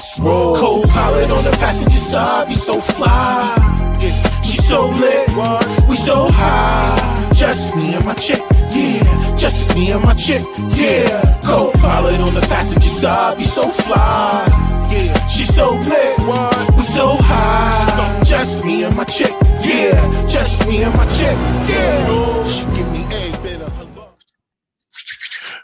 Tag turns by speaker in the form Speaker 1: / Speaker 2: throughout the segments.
Speaker 1: let's roll. Co-pilot on the passenger side, be so fly. Yeah, she so lit, we so high. Just me and my chick, yeah. Just me and my chick, yeah. Co-pilot on the passenger side, be so fly. Yeah, she so lit, we so high. Just me and my chick, yeah. Just me and my chick, yeah. She give me a bit of her love.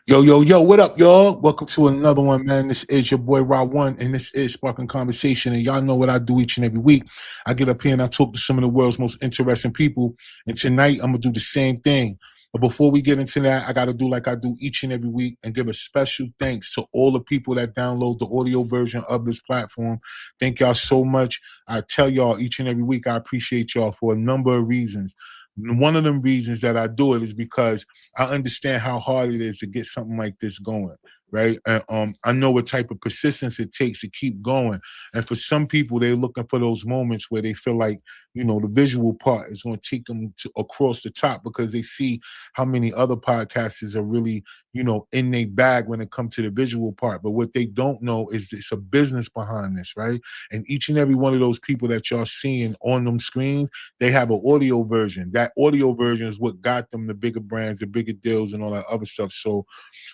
Speaker 2: Yo, what up, y'all? Welcome to another one, man. This is your boy Rod One, and this is Sparking Conversation. And y'all know what I do each and every week. I get up here and I talk to some of the world's most interesting people. And tonight, I'm going to do the same thing. But before we get into that, I got to do like I do each and every week and give a special thanks to all the people that download the audio version of this platform. Thank y'all so much. I tell y'all each and every week, I appreciate y'all for a number of reasons. One of them reasons that I do it is because I understand how hard it is to get something like this going, right? And I know what type of persistence it takes to keep going. And for some people, they're looking for those moments where they feel like, you know, the visual part is going to take them across the top because they see how many other podcasters are really, you know, in their bag when it comes to the visual part. But what they don't know is it's a business behind this, right? And each and every one of those people that y'all seeing on them screens, they have an audio version. That audio version is what got them the bigger brands, the bigger deals, and all that other stuff. So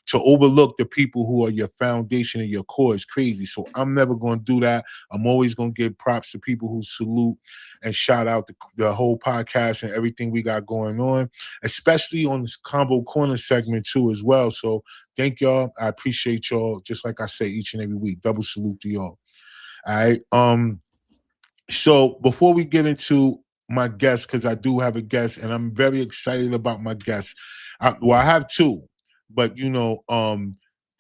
Speaker 2: to overlook the people who are your foundation and your core is crazy. So I'm never going to do that. I'm always going to give props to people who salute and shout out the whole podcast and everything we got going on, especially on this Combo Corner segment too as well. So thank y'all. I appreciate y'all. Just like I say each and every week, double salute to y'all. All right. So before we get into my guest, because I do have a guest and I'm very excited about my guest. I have two, but you know,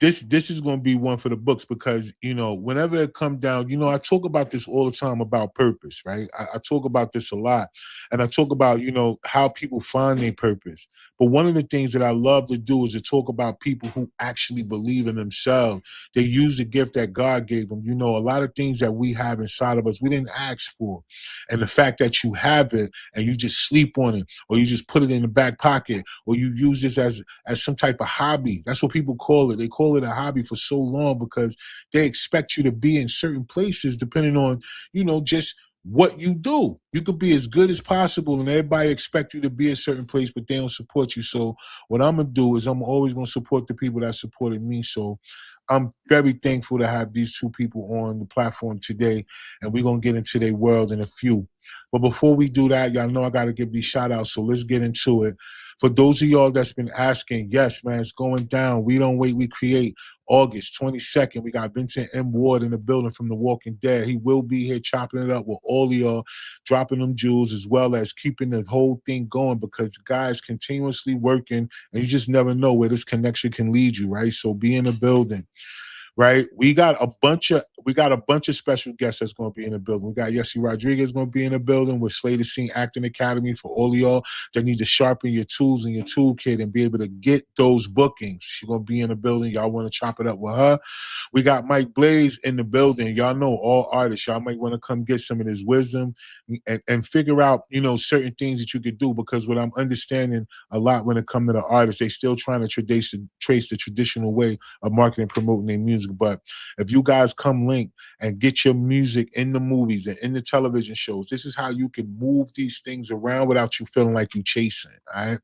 Speaker 2: this is going to be one for the books because, you know, whenever it comes down, you know, I talk about this all the time about purpose, right? I talk about this a lot. And I talk about, you know, how people find their purpose. But one of the things that I love to do is to talk about people who actually believe in themselves. They use the gift that God gave them. You know, a lot of things that we have inside of us, we didn't ask for. And the fact that you have it and you just sleep on it, or you just put it in the back pocket, or you use this as some type of hobby. That's what people call it. They call it a hobby for so long because they expect you to be in certain places depending on, you know, just what you do. You could be as good as possible and everybody expect you to be a certain place, but they don't support you. So what I'm going to do is I'm always going to support the people that supported me. So I'm very thankful to have these two people on the platform today, and we're going to get into their world in a few. But before we do that, y'all know I got to give these shout outs. So let's get into it. For those of y'all that's been asking, yes, man, it's going down. We don't wait, we create. August 22nd, we got Vincent M. Ward in the building from The Walking Dead. He will be here chopping it up with all of y'all, dropping them jewels, as well as keeping the whole thing going because the guy is continuously working, and you just never know where this connection can lead you, right? So be in the building. Right, we got a bunch of special guests that's going to be in the building. We got Yessie Rodriguez going to be in the building with Slater Scene Acting Academy for all of y'all that need to sharpen your tools and your toolkit and be able to get those bookings. She's going to be in the building. Y'all want to chop it up with her. We got Mike Blaze in the building. Y'all know all artists. Y'all might want to come get some of his wisdom and figure out, you know, certain things that you could do because what I'm understanding a lot when it comes to the artists, they still trying to trace the traditional way of marketing and promoting their music. But if you guys come link and get your music in the movies and in the television shows, this is how you can move these things around without you feeling like you chasing, all right?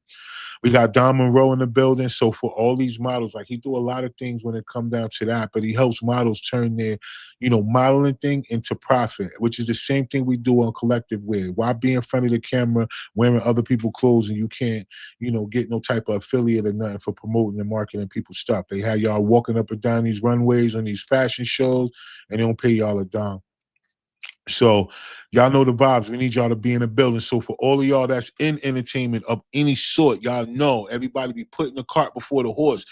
Speaker 2: We got Don Monroe in the building. So for all these models, like he do a lot of things when it comes down to that, but he helps models turn their, you know, modeling thing into profit, which is the same thing we do on Collective Wear. Why be in front of the camera wearing other people's clothes and you can't, you know, get no type of affiliate or nothing for promoting and marketing people's stuff? They have y'all walking up and down these runways on these fashion shows and they don't pay y'all a dime. So y'all know the vibes. We need y'all to be in the building. So for all of y'all that's in entertainment of any sort, y'all know everybody be putting the cart before the horse.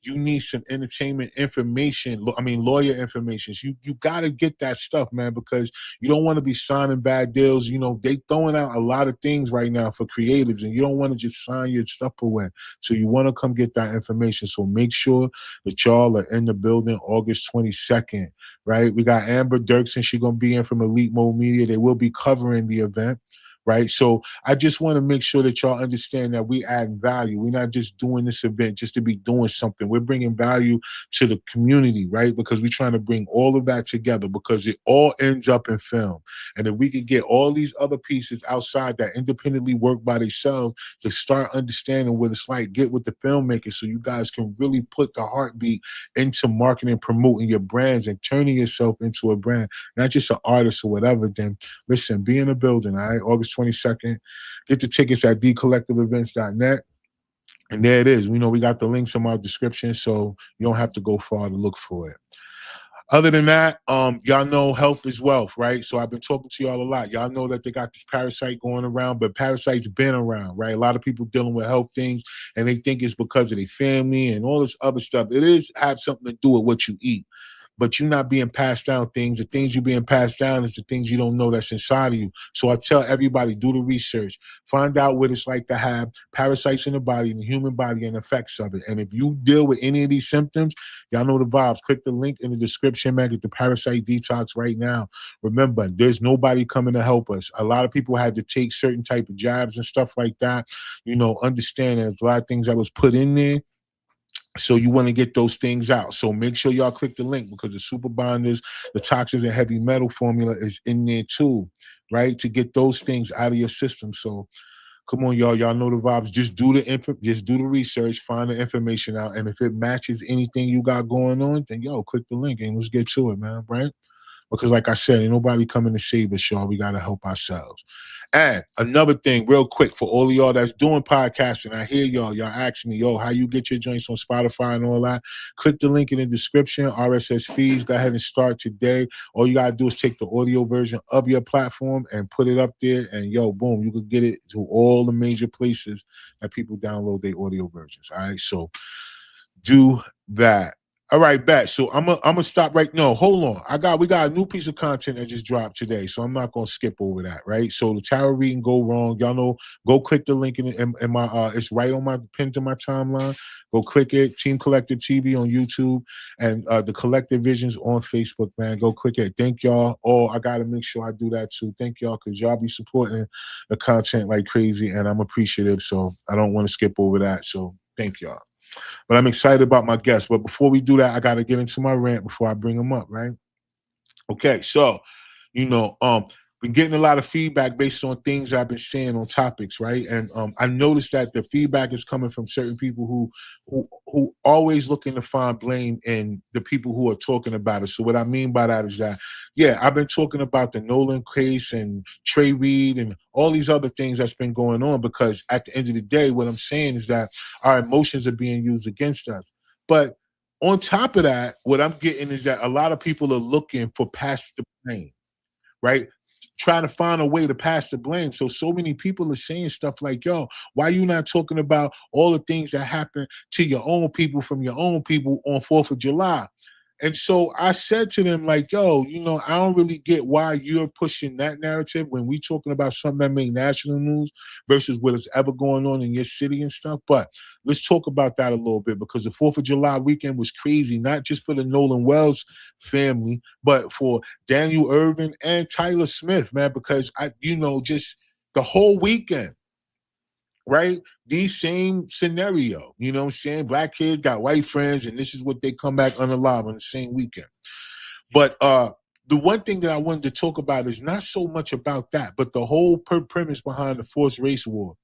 Speaker 2: You need some entertainment information. I mean, lawyer information. You got to get that stuff, man, because you don't want to be signing bad deals. You know, they throwing out a lot of things right now for creatives, and you don't want to just sign your stuff away. So you want to come get that information. So make sure that y'all are in the building August 22nd, right? We got Amber Dirksen. She's going to be in from Elite Mode Media. They will be covering the event. right? So I just want to make sure that y'all understand that we add value. We're not just doing this event just to be doing something. We're bringing value to the community, right? Because we're trying to bring all of that together because it all ends up in film. And if we could get all these other pieces outside that independently work by themselves to start understanding what it's like, get with the filmmakers so you guys can really put the heartbeat into marketing, promoting your brands and turning yourself into a brand, not just an artist or whatever, then listen, be in the building, all right? August 22nd. Get the tickets at thecollectiveevents.net. And there it is. We know we got the links in my description, so you don't have to go far to look for it. Other than that, y'all know health is wealth, right? So I've been talking to y'all a lot. Y'all know that they got this parasite going around, but parasite's been around, right? A lot of people dealing with health things, and they think it's because of their family and all this other stuff. It is have something to do with what you eat. But you're not being passed down things. The things you're being passed down is the things you don't know that's inside of you. So I tell everybody, do the research. Find out what it's like to have parasites in the body, in the human body, and effects of it. And if you deal with any of these symptoms, y'all know the vibes. Click the link in the description, man. Get the parasite detox right now. Remember, there's nobody coming to help us. A lot of people had to take certain type of jabs and stuff like that. You know, understand that there's a lot of things that was put in there. So you want to get those things out. So make sure y'all click the link because the super bonders, the toxins and heavy metal formula is in there too, right? To get those things out of your system. So come on, y'all. Y'all know the vibes. Just do the research, find the information out. And if it matches anything you got going on, then yo, click the link and let's get to it, man, right? Because like I said, ain't nobody coming to save us, y'all. We got to help ourselves. And another thing, real quick, for all of y'all that's doing podcasting, I hear y'all asking me, yo, how you get your joints on Spotify and all that? Click the link in the description, RSS feeds. Go ahead and start today. All you got to do is take the audio version of your platform and put it up there. And yo, boom, you can get it to all the major places that people download their audio versions. All right, so do that. All right, bet. So I'm gonna stop right. No, hold on. We got a new piece of content that just dropped today, so I'm not gonna skip over that. Right. So the tarot reading go wrong. Y'all know. Go click the link in my. It's right on my pinned to my timeline. Go click it. Team Collective TV on YouTube and the Collective Visions on Facebook. Man, go click it. Thank y'all. Oh, I gotta make sure I do that too. Thank y'all because y'all be supporting the content like crazy, and I'm appreciative. So I don't want to skip over that. So thank y'all. But I'm excited about my guests. But before we do that, I got to get into my rant before I bring them up, right? Okay, so, been getting a lot of feedback based on things I've been saying on topics, right? And I noticed that the feedback is coming from certain people who always looking to find blame in the people who are talking about it. So what I mean by that is that, yeah, I've been talking about the Nolan case and Trey Reed and all these other things that's been going on because at the end of the day, what I'm saying is that our emotions are being used against us. But on top of that, what I'm getting is that a lot of people are looking for past the blame, right? Trying to find a way to pass the blame. So many people are saying stuff like, yo, why you not talking about all the things that happen to your own people from your own people on 4th of July? And so I said to them, like, yo, I don't really get why you're pushing that narrative when we talking about something that made national news versus what is ever going on in your city and stuff. But let's talk about that a little bit because the 4th of July weekend was crazy, not just for the Nolan Wells family, but for Daniel Irvin and Tyler Smith, man, because just the whole weekend. Right? The same scenario. You know what I'm saying? Black kids got white friends, and this is what they come back unalive on the same weekend. But the one thing that I wanted to talk about is not so much about that, but the whole premise behind the forced race war.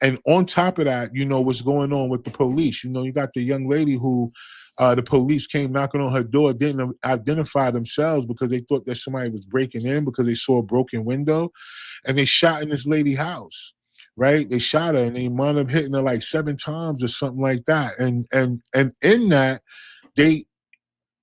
Speaker 2: And on top of that, what's going on with the police. You got the young lady who the police came knocking on her door, didn't identify themselves because they thought that somebody was breaking in because they saw a broken window, and they shot in this lady's house. Right? They shot her and they wound up hitting her like 7 times or something like that. And in that,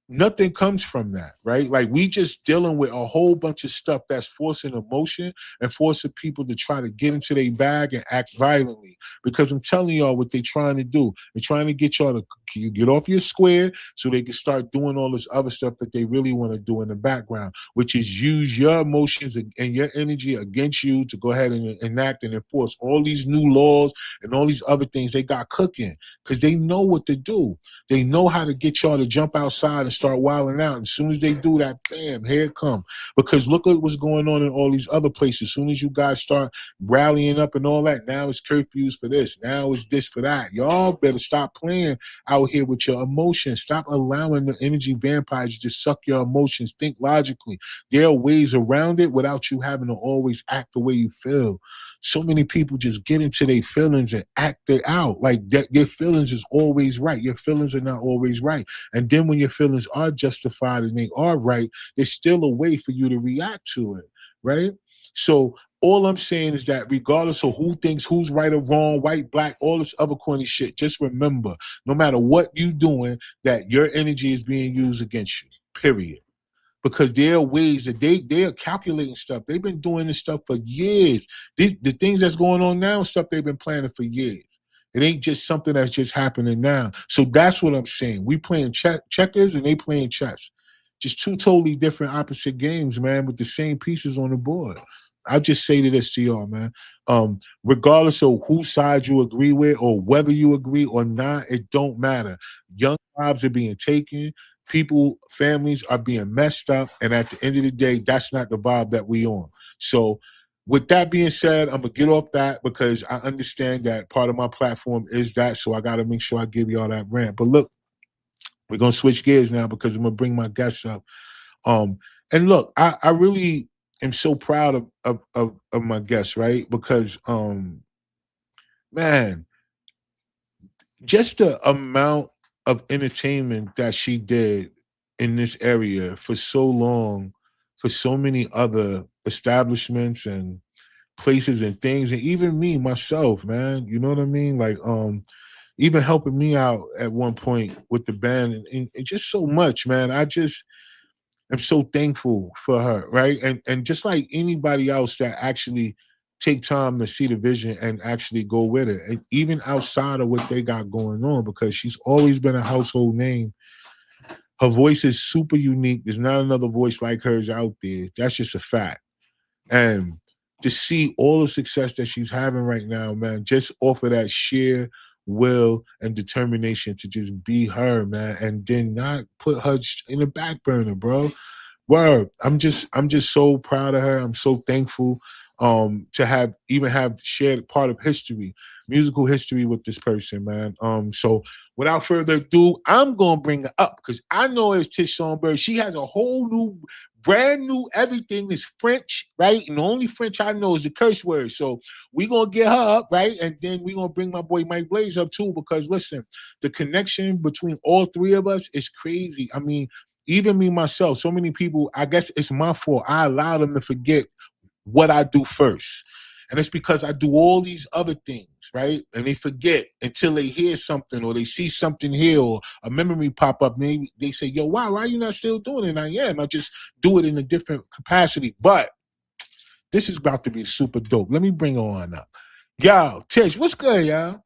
Speaker 2: nothing comes from that, right? Like we just dealing with a whole bunch of stuff that's forcing emotion and forcing people to try to get into their bag and act violently. Because I'm telling y'all what they're trying to do. They're trying to get y'all to get off your square so they can start doing all this other stuff that they really want to do in the background, which is use your emotions and your energy against you to go ahead and enact and enforce all these new laws and all these other things they got cooking because they know what to do. They know how to get y'all to jump outside and start wilding out. And as soon as they do that, bam, here it come. Because look at what's going on in all these other places. As soon as you guys start rallying up and all that, now it's curfews for this. Now it's this for that. Y'all better stop playing out here with your emotions. Stop allowing the energy vampires to suck your emotions. Think logically. There are ways around it without you having to always act the way you feel. So many people just get into their feelings and act it out. Like that, your feelings is always right. Your feelings are not always right. And then when your feelings are justified and they are right, there's still a way for you to react to it, right? So all I'm saying is that regardless of who thinks who's right or wrong, white, black, all this other corny shit, just remember, no matter what you're doing, that your energy is being used against you, period. Because there are ways that they are calculating stuff. They've been doing this stuff for years. The things that's going on now, stuff they've been planning for years. It ain't just something that's just happening now. So that's what I'm saying. We playing checkers and they playing chess. Just two totally different opposite games, man, with the same pieces on the board. I'll just say this to y'all, man. Regardless of whose side you agree with or whether you agree or not, it don't matter. Young lives are being taken. People, families are being messed up. And at the end of the day, that's not the vibe that we on. So with that being said, I'm going to get off that because I understand that part of my platform is that. So I got to make sure I give y'all that rant. But look, we're going to switch gears now because I'm going to bring my guests up. And look, I really am so proud of my guests, right? Because, man, just the amount of entertainment that she did in this area for so long, for so many other establishments and places and things, and even me myself, man, you know what I mean? Like, even helping me out at one point with the band and just so much, man. I'm so thankful for her, right? And just like anybody else that actually take time to see the vision and actually go with it, and even outside of what they got going on, because she's always been a household name. Her voice is super unique. There's not another voice like hers out there. That's just a fact. And to see all the success that she's having right now, man, just off of that sheer will and determination to just be her, man, and then not put her in the back burner, bro. Word. I'm just so proud of her. I'm so thankful to have shared part of history, musical history with this person, man. So without further ado, I'm gonna bring her up because I know it's Tish Songbird. She has a whole new, brand new everything is French, right? And the only French I know is the curse word. So we're gonna get her up, right? And then we're gonna bring my boy Mike Blaze up too, because listen, the connection between all three of us is crazy. I mean, even me myself, so many people, I guess it's my fault. I allow them to forget what I do first. And it's because I do all these other things, right? And they forget until they hear something or they see something here or a memory pop up. Maybe they say, yo, why are you not still doing it? And I am. I just do it in a different capacity. But this is about to be super dope. Let me bring her on up. Yo, Tish, what's good, y'all?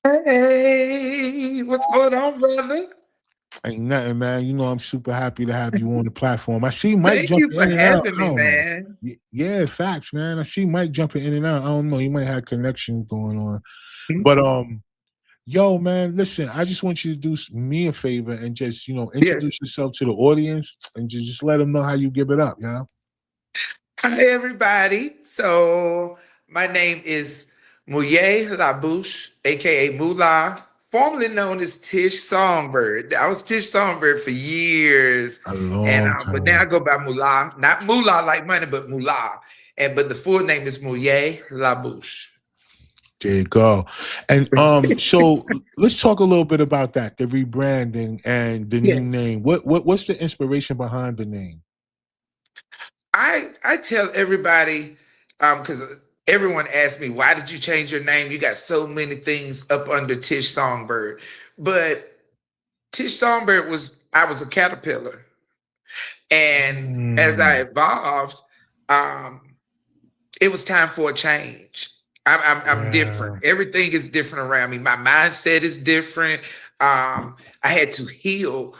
Speaker 3: Hey, what's going on, brother?
Speaker 2: Ain't nothing, man. You know I'm super happy to have you on the platform. I see Mike
Speaker 3: Thank you
Speaker 2: jumping
Speaker 3: for
Speaker 2: in and out.
Speaker 3: having
Speaker 2: I
Speaker 3: me,
Speaker 2: don't know.
Speaker 3: man.
Speaker 2: Yeah, facts, man. I see Mike jumping in and out. I don't know. He might have connections going on. But yo, man, listen, I just want you to do me a favor and just,
Speaker 3: Yes.
Speaker 2: introduce yourself to the audience and just let them know how you give it up, yeah.
Speaker 3: Hi, everybody. So, my name is MOUILLE LaBouche, aka Moolah, formerly known as Tish Songbird. I was Tish Songbird for years,
Speaker 2: A
Speaker 3: and
Speaker 2: long
Speaker 3: but now I
Speaker 2: time.
Speaker 3: go by Moolah, not Moolah like money, but Moolah. And but the full name is MOUILLE LaBouche.
Speaker 2: There you go. And so let's talk a little bit about that, the rebranding and the new
Speaker 3: Yes.
Speaker 2: name. What's the inspiration behind the name?
Speaker 3: I tell everybody because everyone asks me, why did you change your name? You got so many things up under Tish Songbird. But Tish Songbird was I was a caterpillar. And as I
Speaker 2: Mm,
Speaker 3: evolved, um, it was time for a change. I'm different.
Speaker 2: yeah,
Speaker 3: Everything is different around me. My mindset is different. I had to heal.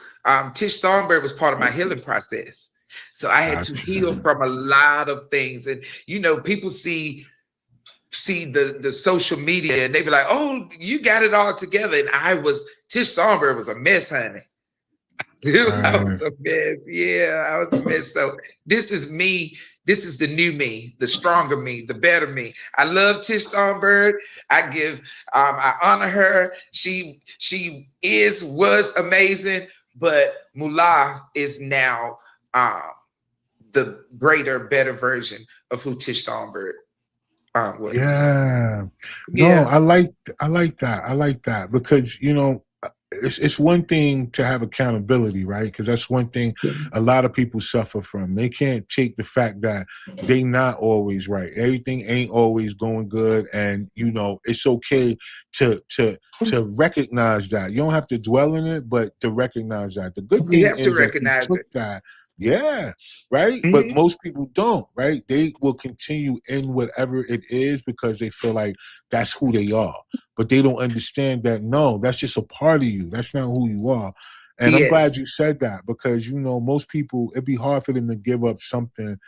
Speaker 3: Tish Songbird was part of my healing process. So I had to heal
Speaker 2: gotcha.
Speaker 3: from a lot of things. And people see the social media and they be like, oh, you got it all together. And Tish Songbird was a mess, honey. I
Speaker 2: Right.
Speaker 3: was a mess. Yeah, I was a mess. So this is me. This is the new me, the stronger me, the better me. I love Tish Songbird. I honor her. Was amazing, but Mullah is now um, the greater, better version of who Tish Songbird was.
Speaker 2: Yeah. No,
Speaker 3: Yeah.
Speaker 2: I like that. I like that because it's one thing to have accountability, right? Because that's one thing a lot of people suffer from. They can't take the fact that they not always right. Everything ain't always going good, and it's okay to recognize that. You don't have to dwell in it, but to recognize that. The good
Speaker 3: You
Speaker 2: thing
Speaker 3: have to
Speaker 2: is that you
Speaker 3: recognize
Speaker 2: took
Speaker 3: it.
Speaker 2: that. Yeah, right. But
Speaker 3: Mhm.
Speaker 2: most people don't, right? They will continue in whatever it is because they feel like that's who they are, but they don't understand that no, that's just a part of you. That's not who you are. And I'm glad
Speaker 3: Yes.
Speaker 2: you said that because most people, it'd be hard for them to give up something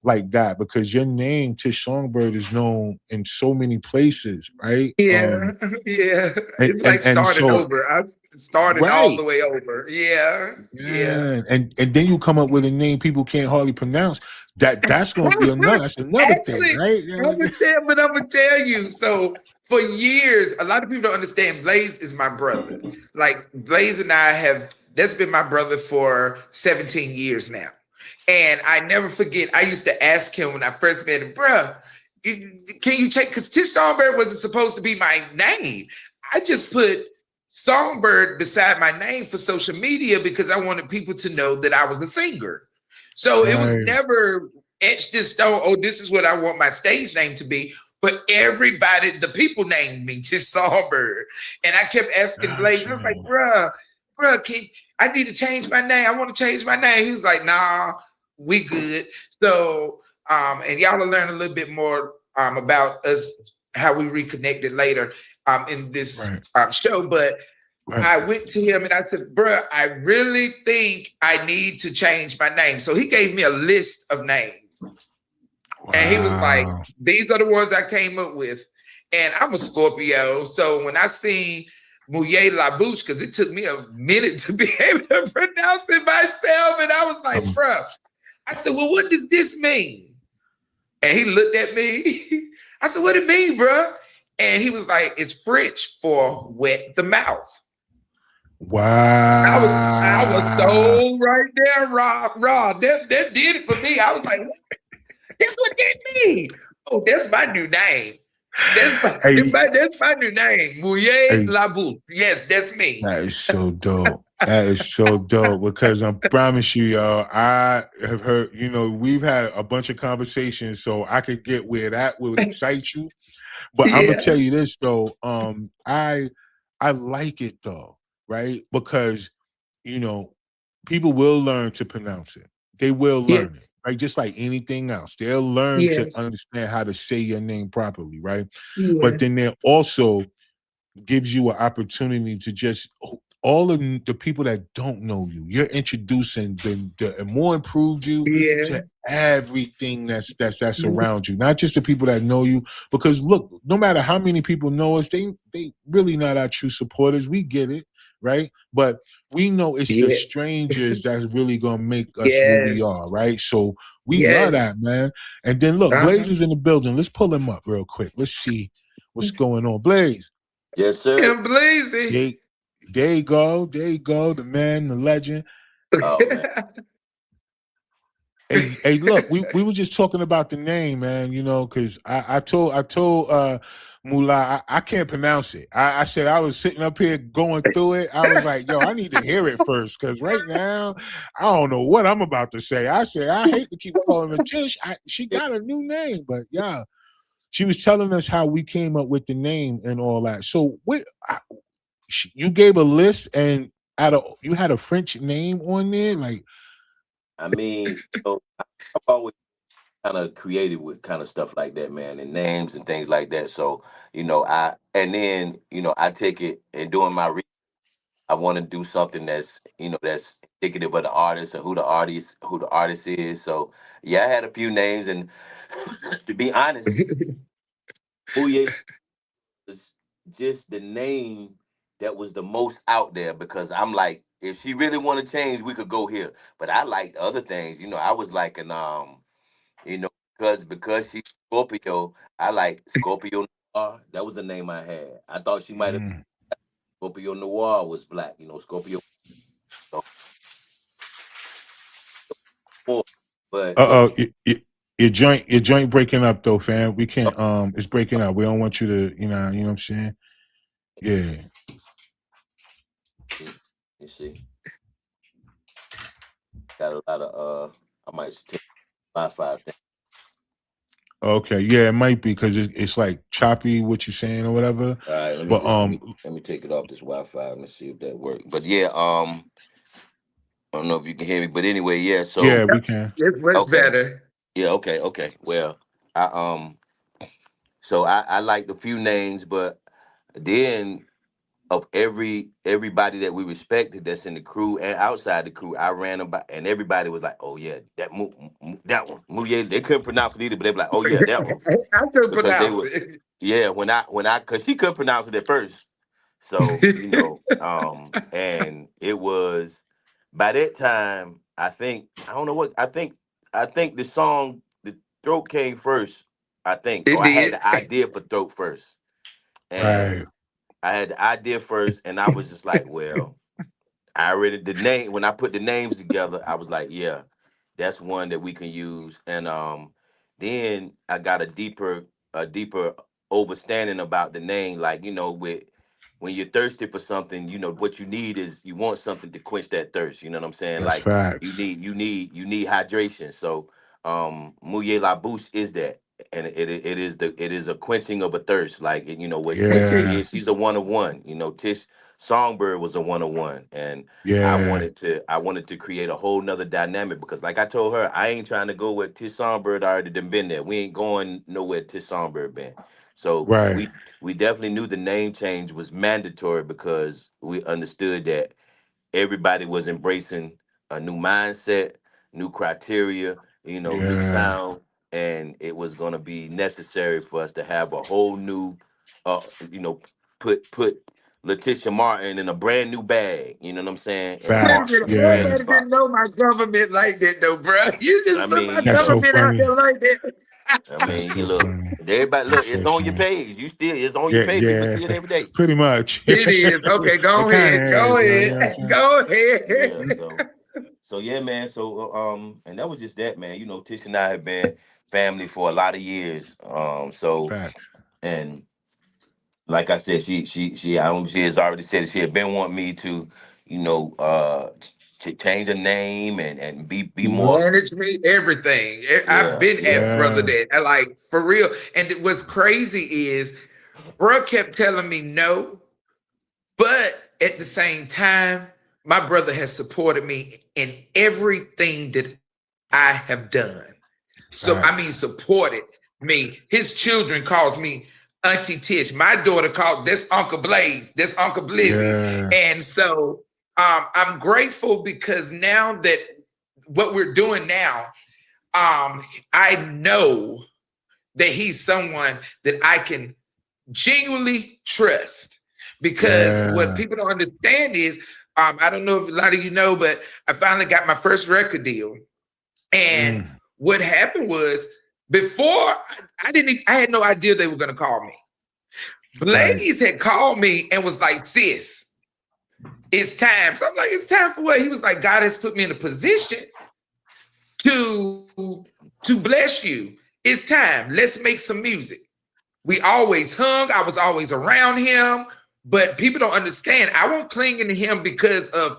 Speaker 2: like that because your name Tish Songbird is known in so many places, right?
Speaker 3: Yeah. Yeah.
Speaker 2: And
Speaker 3: It's
Speaker 2: and
Speaker 3: like
Speaker 2: and
Speaker 3: starting
Speaker 2: so
Speaker 3: over. I'm starting all
Speaker 2: right.
Speaker 3: the way over. Yeah. Yeah.
Speaker 2: Yeah, and then you come up with a name people can't hardly pronounce. That's gonna be another. That's another thing,
Speaker 3: Actually,
Speaker 2: right?
Speaker 3: I'm gonna tell you. So for years, a lot of people don't understand. Blaze is my brother. Like Blaze and I have. That's been my brother for 17 years now, and I never forget. I used to ask him when I first met him, bruh, can you check? Because Tish Songbird wasn't supposed to be my name. I just put Songbird beside my name for social media because I wanted people to know that I was a singer. So it was
Speaker 2: Right.
Speaker 3: never etched in stone. Oh, this is what I want my stage name to be. But everybody, the people named me Tish Songbird. And I kept asking Blaze, I was like,
Speaker 2: Gotcha.
Speaker 3: bruh, I need to change my name. I want to change my name. He was like, nah, we good. So, and y'all will learn a little bit more about us, how we reconnected later in this
Speaker 2: Right.
Speaker 3: show. But
Speaker 2: Right.
Speaker 3: I went to him and I said, bruh, I really think I need to change my name. So he gave me a list of names. And he was like,
Speaker 2: Wow.
Speaker 3: these are the ones I came up with. And I'm a Scorpio. So when I seen MOUILLE La Bouche, because it took me a minute to be able to pronounce it myself. And I was like,
Speaker 2: Um,
Speaker 3: bruh, I said, well, what does this mean? And he looked at me. I said, what it mean, bruh? And he was like, it's French for wet the mouth. I was
Speaker 2: wow.
Speaker 3: so right there, Rob. That did it for me. I was like, that's what that means. Oh, that's my new name.
Speaker 2: Hey,
Speaker 3: That's my new name. MOUILLE
Speaker 2: hey,
Speaker 3: La Bouche. Yes, that's me.
Speaker 2: that is so dope. That is so dope because I promise you, y'all, I have heard, we've had a bunch of conversations, so I could get where that would excite you. But I'm gonna
Speaker 3: Yeah.
Speaker 2: tell you this though, I like it though, right? Because you know, people will learn to pronounce it. They will learn it,
Speaker 3: Yes.
Speaker 2: right? Just like anything else, they'll learn to
Speaker 3: Yes.
Speaker 2: understand how to say your name properly, right? But
Speaker 3: Yeah.
Speaker 2: then they're also gives you an opportunity to just all of the people that don't know you, you're introducing the more improved you
Speaker 3: Yeah.
Speaker 2: to everything that's around you, not just the people that know you. Because look, no matter how many people know us, they really not our true supporters. We get it, right? But we know it's the
Speaker 3: Yes.
Speaker 2: strangers that's really gonna make us what we
Speaker 3: Yes.
Speaker 2: are, right? So we love that,
Speaker 3: Yes.
Speaker 2: man. And then look, Blaze
Speaker 3: Uh-huh.
Speaker 2: is in the building. Let's pull him up real quick. Let's see what's going on. Blaze.
Speaker 4: Yes, sir.
Speaker 3: And Blazy.
Speaker 2: There, there you go. There you go. The man, the legend.
Speaker 4: Oh man.
Speaker 2: Hey, look, we were just talking about the name, man, because I told Mullah I can't pronounce it. I said I was sitting up here going through it. I was like, yo, I need to hear it first, because right now I don't know what I'm about to say. I said I hate to keep calling her Tish. She got a new name, but yeah. She was telling us how we came up with the name and all that. So you gave a list and you had a French name on there, like
Speaker 4: I mean, I've always kind of created with kind of stuff like that, man, and names and things like that. So, I take it and doing my I want to do something that's indicative of the artist or who the artist is. So yeah, I had a few names, and to be honest, Booye was just the name that was the most out there because I'm like if she really want to change, we could go here. But I liked other things. I was like you know, because she's Scorpio, I like Scorpio Noir. That was the name I had. I thought she might have
Speaker 2: Mm.
Speaker 4: Scorpio Noir was black. Scorpio. So, but
Speaker 2: Uh oh, your joint breaking up though, fam. We can't. It's breaking up. We don't want you to. You know what I'm saying. Yeah.
Speaker 4: you see, got a lot of I might take Wi-Fi thing.
Speaker 2: Okay. Yeah, it might be because it's like choppy what you're saying or whatever.
Speaker 4: All right, let me
Speaker 2: But
Speaker 4: just let me take it off this Wi-Fi. Let me see if that works. But yeah, I don't know if you can hear me, but anyway, yeah.
Speaker 2: yeah,
Speaker 4: So
Speaker 2: we can.
Speaker 3: It's much
Speaker 4: okay,
Speaker 3: better.
Speaker 4: yeah, okay. Well, I so I liked a few names, but then of everybody that we respected that's in the crew and outside the crew, I ran about and everybody was like, "Oh yeah, that one, MOUILLE." They couldn't pronounce it either, but they were like, "Oh yeah, that one,"
Speaker 3: I could
Speaker 4: because they
Speaker 3: pronounce
Speaker 4: were
Speaker 3: it.
Speaker 4: yeah. When I because she couldn't pronounce it at first, so and it was by that time. I don't know what I think the song the throat came first. I think,
Speaker 3: It
Speaker 4: or I had
Speaker 3: did.
Speaker 4: the idea for throat first,
Speaker 2: Right.
Speaker 4: and I had the idea first, and I was just like, well, I already the name when I put the names together, I was like, yeah, that's one that we can use. And then I got a deeper understanding about the name, like with when you're thirsty for something, what you need is you want something to quench that thirst. You know what I'm saying?
Speaker 2: That's
Speaker 4: Like you
Speaker 2: facts.
Speaker 4: need you need you need hydration. So MOUILLE BOUCHE is that. And it is a quenching of a thirst, like what she
Speaker 2: Yeah.
Speaker 4: is. She's a one of one. Tish Songbird was a one on one, and I
Speaker 2: Yeah.
Speaker 4: wanted to create a whole nother dynamic because, like I told her, I ain't trying to go where Tish Songbird already done been there. We ain't going nowhere Tish Songbird been. So
Speaker 2: Right.
Speaker 4: we definitely knew the name change was mandatory because we understood that everybody was embracing a new mindset, new criteria, new
Speaker 2: Yeah.
Speaker 4: sound, and it was going to be necessary for us to have a whole new, you know, put Letitia Martin in a brand new bag. You know what I'm saying? And
Speaker 3: Wait a
Speaker 4: Mark
Speaker 2: Facts.
Speaker 3: minute.
Speaker 4: in a brand
Speaker 2: Yeah.
Speaker 4: new
Speaker 3: Everybody
Speaker 4: spot.
Speaker 3: didn't know my government like that, though, bro. You
Speaker 4: I
Speaker 3: just put my
Speaker 4: mean,
Speaker 2: That's so
Speaker 3: government out
Speaker 2: funny.
Speaker 3: there like that.
Speaker 2: That's
Speaker 4: you
Speaker 2: so
Speaker 4: look.
Speaker 2: funny.
Speaker 4: Everybody, look.
Speaker 2: That's
Speaker 4: It's
Speaker 2: so
Speaker 4: on your
Speaker 2: funny.
Speaker 4: page. It's on your
Speaker 2: Yeah.
Speaker 4: page. People
Speaker 2: Yeah.
Speaker 4: see it every day.
Speaker 2: Pretty much.
Speaker 3: It is. Okay,
Speaker 2: It
Speaker 3: go
Speaker 2: kind
Speaker 3: ahead.
Speaker 2: of
Speaker 3: Go
Speaker 2: is, though. You
Speaker 3: ahead.
Speaker 2: know what I'm saying?
Speaker 3: Go ahead.
Speaker 4: Yeah. So yeah, man. So and that was just that, man. Tish and I have been family for a lot of years. So
Speaker 2: Facts.
Speaker 4: and like I said, she has already said she had been wanting me to, change her name and be more.
Speaker 3: Manage me, everything. I've
Speaker 4: Yeah,
Speaker 3: been
Speaker 4: yeah.
Speaker 3: asked brother
Speaker 2: Yeah.
Speaker 3: that. I like for real. And what's crazy is bro kept telling me no, but at the same time, my brother has supported me in everything that I have done. So I mean,
Speaker 2: Facts.
Speaker 3: supported me. His children calls me Auntie Tish. My daughter called this Uncle Blaze, this Uncle Blizzy.
Speaker 2: Yeah.
Speaker 3: And so I'm grateful because now that what we're doing now, I know that he's someone that I can genuinely trust. Because what
Speaker 2: Yeah.
Speaker 3: people don't understand is, I don't know if a lot of you know, but I finally got my first record deal. And
Speaker 2: Mm.
Speaker 3: what happened was before I had no idea they were gonna call me.
Speaker 2: Right.
Speaker 3: Blaze had called me and was like, sis, it's time. So I'm like, it's time for what? He was like, God has put me in a position to bless you. It's time. Let's make some music. We always hung. I was always around him, but people don't understand. I won't cling to him because of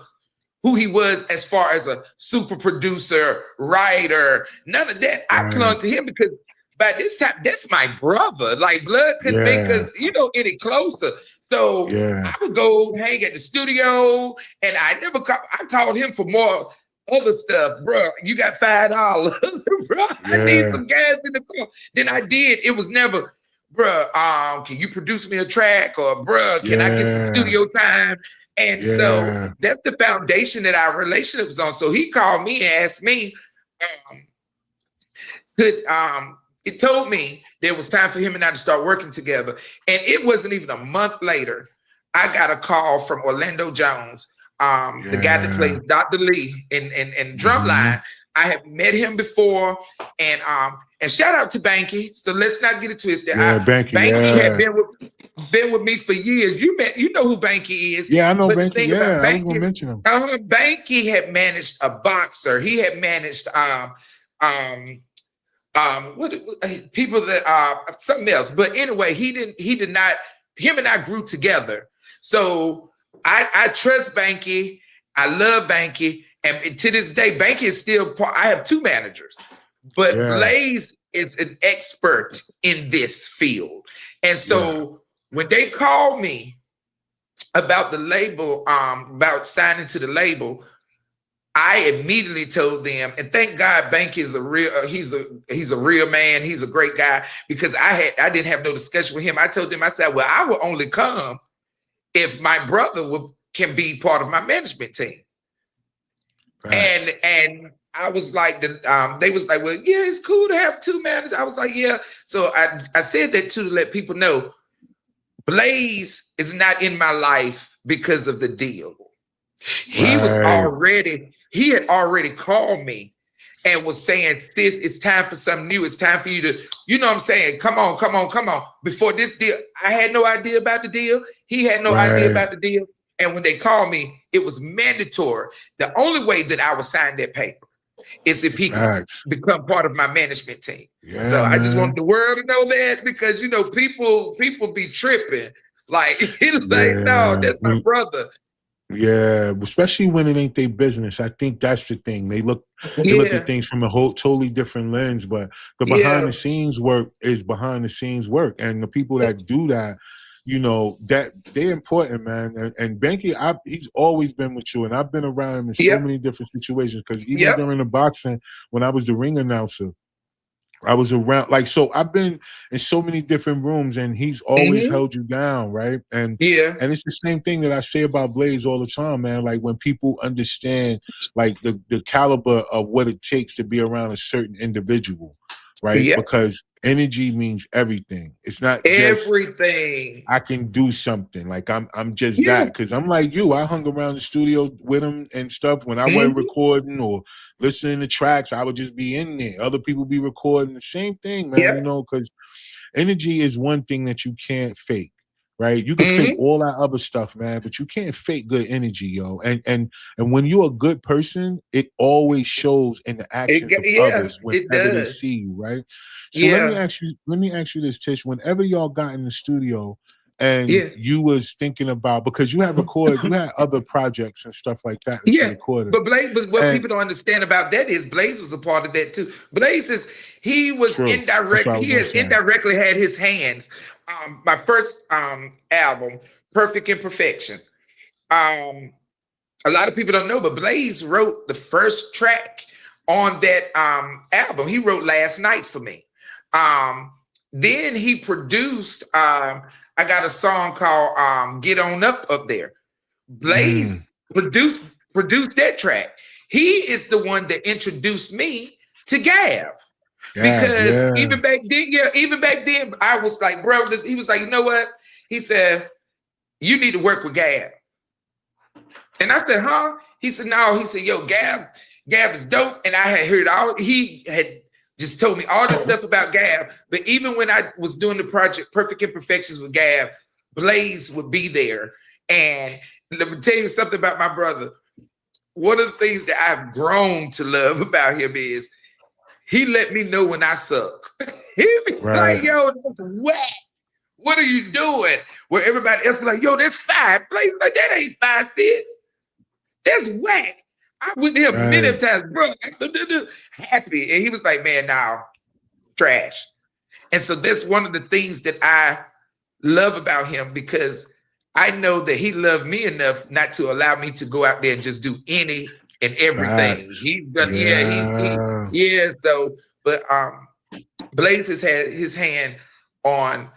Speaker 3: who he was as far as a super producer, writer, none of that. I
Speaker 2: Right.
Speaker 3: clung to him because by this time, that's my brother. Like blood couldn't make
Speaker 2: Yeah.
Speaker 3: us, any closer. So
Speaker 2: Yeah.
Speaker 3: I would go hang at the studio, and I called him for more other stuff, bro. You got $5, bro. I need
Speaker 2: Yeah.
Speaker 3: some gas in the car. Then I did. It was never, bro. Can you produce me a track, or bro, can I get some
Speaker 2: Yeah.
Speaker 3: studio time? And so
Speaker 2: Yeah.
Speaker 3: that's the foundation that our relationship is on. So he called me and asked me, could it told me there was time for him and I to start working together. And it wasn't even a month later, I got a call from Orlando Jones. The guy that plays Dr. Lee in Drumline. I have met him before, and shout out to Banky. So let's not get it twisted. Banky had been with me for years. You know who Banky is.
Speaker 2: Yeah, I know
Speaker 3: but
Speaker 2: Banky.
Speaker 3: The thing about Banky,
Speaker 2: I was gonna mention him.
Speaker 3: Banky had managed a boxer. He had managed what people that something else. But anyway, he did not. Him and I grew together. So I trust Banky. I love Banky. And to this day, Banky is still part. I have two managers, but Blaze is an expert in this field. And so when they called me about the label, about signing to the label, I immediately told them, and thank God Banky is he's a real man. He's a great guy, because I didn't have no discussion with him. I told him, I said, well, I will only come if my brother can be part of my management team. Right. And I was like, they was like, well, yeah, it's cool to have two managers. I was like, yeah. So I said that too, to let people know, Blaze is not in my life because of the deal. He had already called me and was saying, sis, it's time for something new. It's time for you to, you know what I'm saying? Come on. Before this deal, I had no idea about the deal. He had no idea about the deal. And when they called me, it was mandatory. The only way that I would sign that paper is if he could become part of my management team. Yeah, so I just want the world to know that, because, you know, people be tripping. Like, no, that's my brother.
Speaker 2: Yeah, especially when it ain't their business. I think that's the thing. They look at things from a totally different lens, but the behind the scenes work is behind the scenes work. And the people that do that, you know, that they're important, man. And Banky, he's always been with you, and I've been around him in so many different situations, because even during the boxing, when I was the ring announcer, I was around, like, so I've been in so many different rooms, and he's always held you down, right? And it's the same thing that I say about Blaze all the time, man. Like, when people understand, like, the caliber of what it takes to be around a certain individual, right? Because energy means everything. It's not everything. Just, I can do something. Like, I'm just that, because I'm like you. I hung around the studio with him and stuff when I wasn't recording or listening to tracks. I would just be in there. Other people be recording. The same thing, man. You know, because energy is one thing that you can't fake. Right, you can fake all that other stuff, man, but you can't fake good energy, yo. And when you're a good person, it always shows in the actions of others whenever they see you, right? So let me ask you this, Tish. Whenever y'all got in the studio and you was thinking about, because you had other projects and stuff like that that you recorded.
Speaker 3: But what people don't understand about that is Blaze was a part of that too. Blaze has indirectly had his hands. My first album, Perfect Imperfections. A lot of people don't know, but Blaze wrote the first track on that album. He wrote Last Night for me. Then he produced, I got a song called Get On Up there. Blaze produced that track. He is the one that introduced me to Gav. Because even back then, I was like, bro, he was like, you know what? He said, you need to work with Gav. And I said, huh? He said, no. He said, yo, Gav is dope. And I had heard he had just told me all this stuff about Gav. But even when I was doing the project Perfect Imperfections with Gav, Blaze would be there. And let me tell you something about my brother. One of the things that I've grown to love about him is he let me know when I suck. He be like, yo, that's whack. What are you doing? Where everybody else be like, yo, that's 5. Blaze like, that ain't 5, 6. That's whack. I went to him many times, bro, happy. And he was like, man, now, trash. And so that's one of the things that I love about him, because I know that he loved me enough not to allow me to go out there and just do any and everything. He's done, so, but Blaze has had his hand on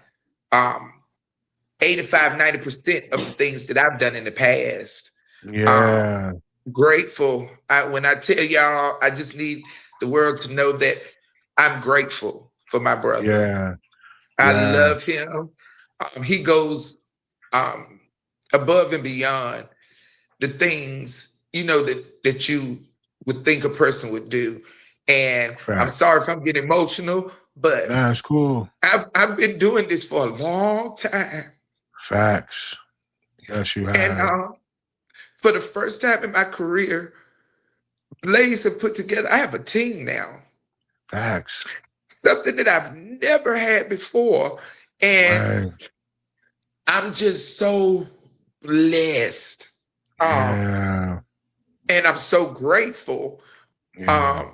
Speaker 3: 85-90% of the things that I've done in the past. Grateful. When I tell y'all, I just need the world to know that I'm grateful for my brother. I love him. He goes above and beyond. the things, that you would think a person would do. And I'm
Speaker 2: Fact.
Speaker 3: sorry if I'm getting emotional, but
Speaker 2: Nah, it's cool.
Speaker 3: I've been doing this for a long time.
Speaker 2: Facts. Yes, you
Speaker 3: And
Speaker 2: have.
Speaker 3: for the first time in my career, Blaze have put together, I have a team now.
Speaker 2: Facts.
Speaker 3: Something that I've never had before. And
Speaker 2: Right.
Speaker 3: I'm just so blessed.
Speaker 2: Yeah.
Speaker 3: And I'm so grateful.
Speaker 2: Yeah.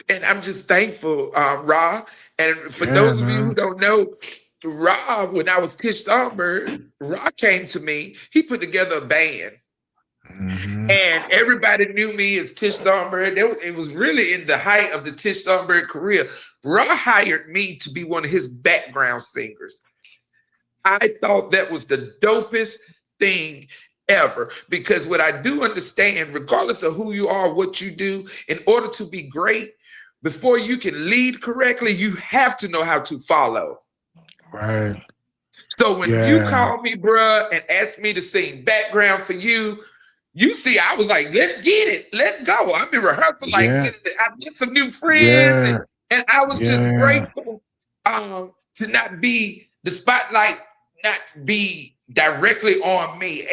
Speaker 3: And I'm just thankful, Ra. And for
Speaker 2: Yeah,
Speaker 3: those of you who
Speaker 2: man.
Speaker 3: don't know, Ra, when I was Tish Songbird, Ra came to me. He put together a band.
Speaker 2: Mm-hmm.
Speaker 3: And everybody knew me as Tish Songbird. It was really in the height of the Tish Songbird career. Ra hired me to be one of his background singers. I thought that was the dopest thing ever, because what I do understand, regardless of who you are, what you do, in order to be great, before you can lead correctly, you have to know how to follow.
Speaker 2: Right.
Speaker 3: So when you
Speaker 2: Yeah.
Speaker 3: called me, bruh, and asked me to sing background for you, you see, I was like, let's get it. Let's go. I've been rehearsing like
Speaker 2: Yeah.
Speaker 3: this. I met some new friends,
Speaker 2: Yeah.
Speaker 3: and I was just
Speaker 2: Yeah.
Speaker 3: grateful to not be the spotlight, not be directly on me.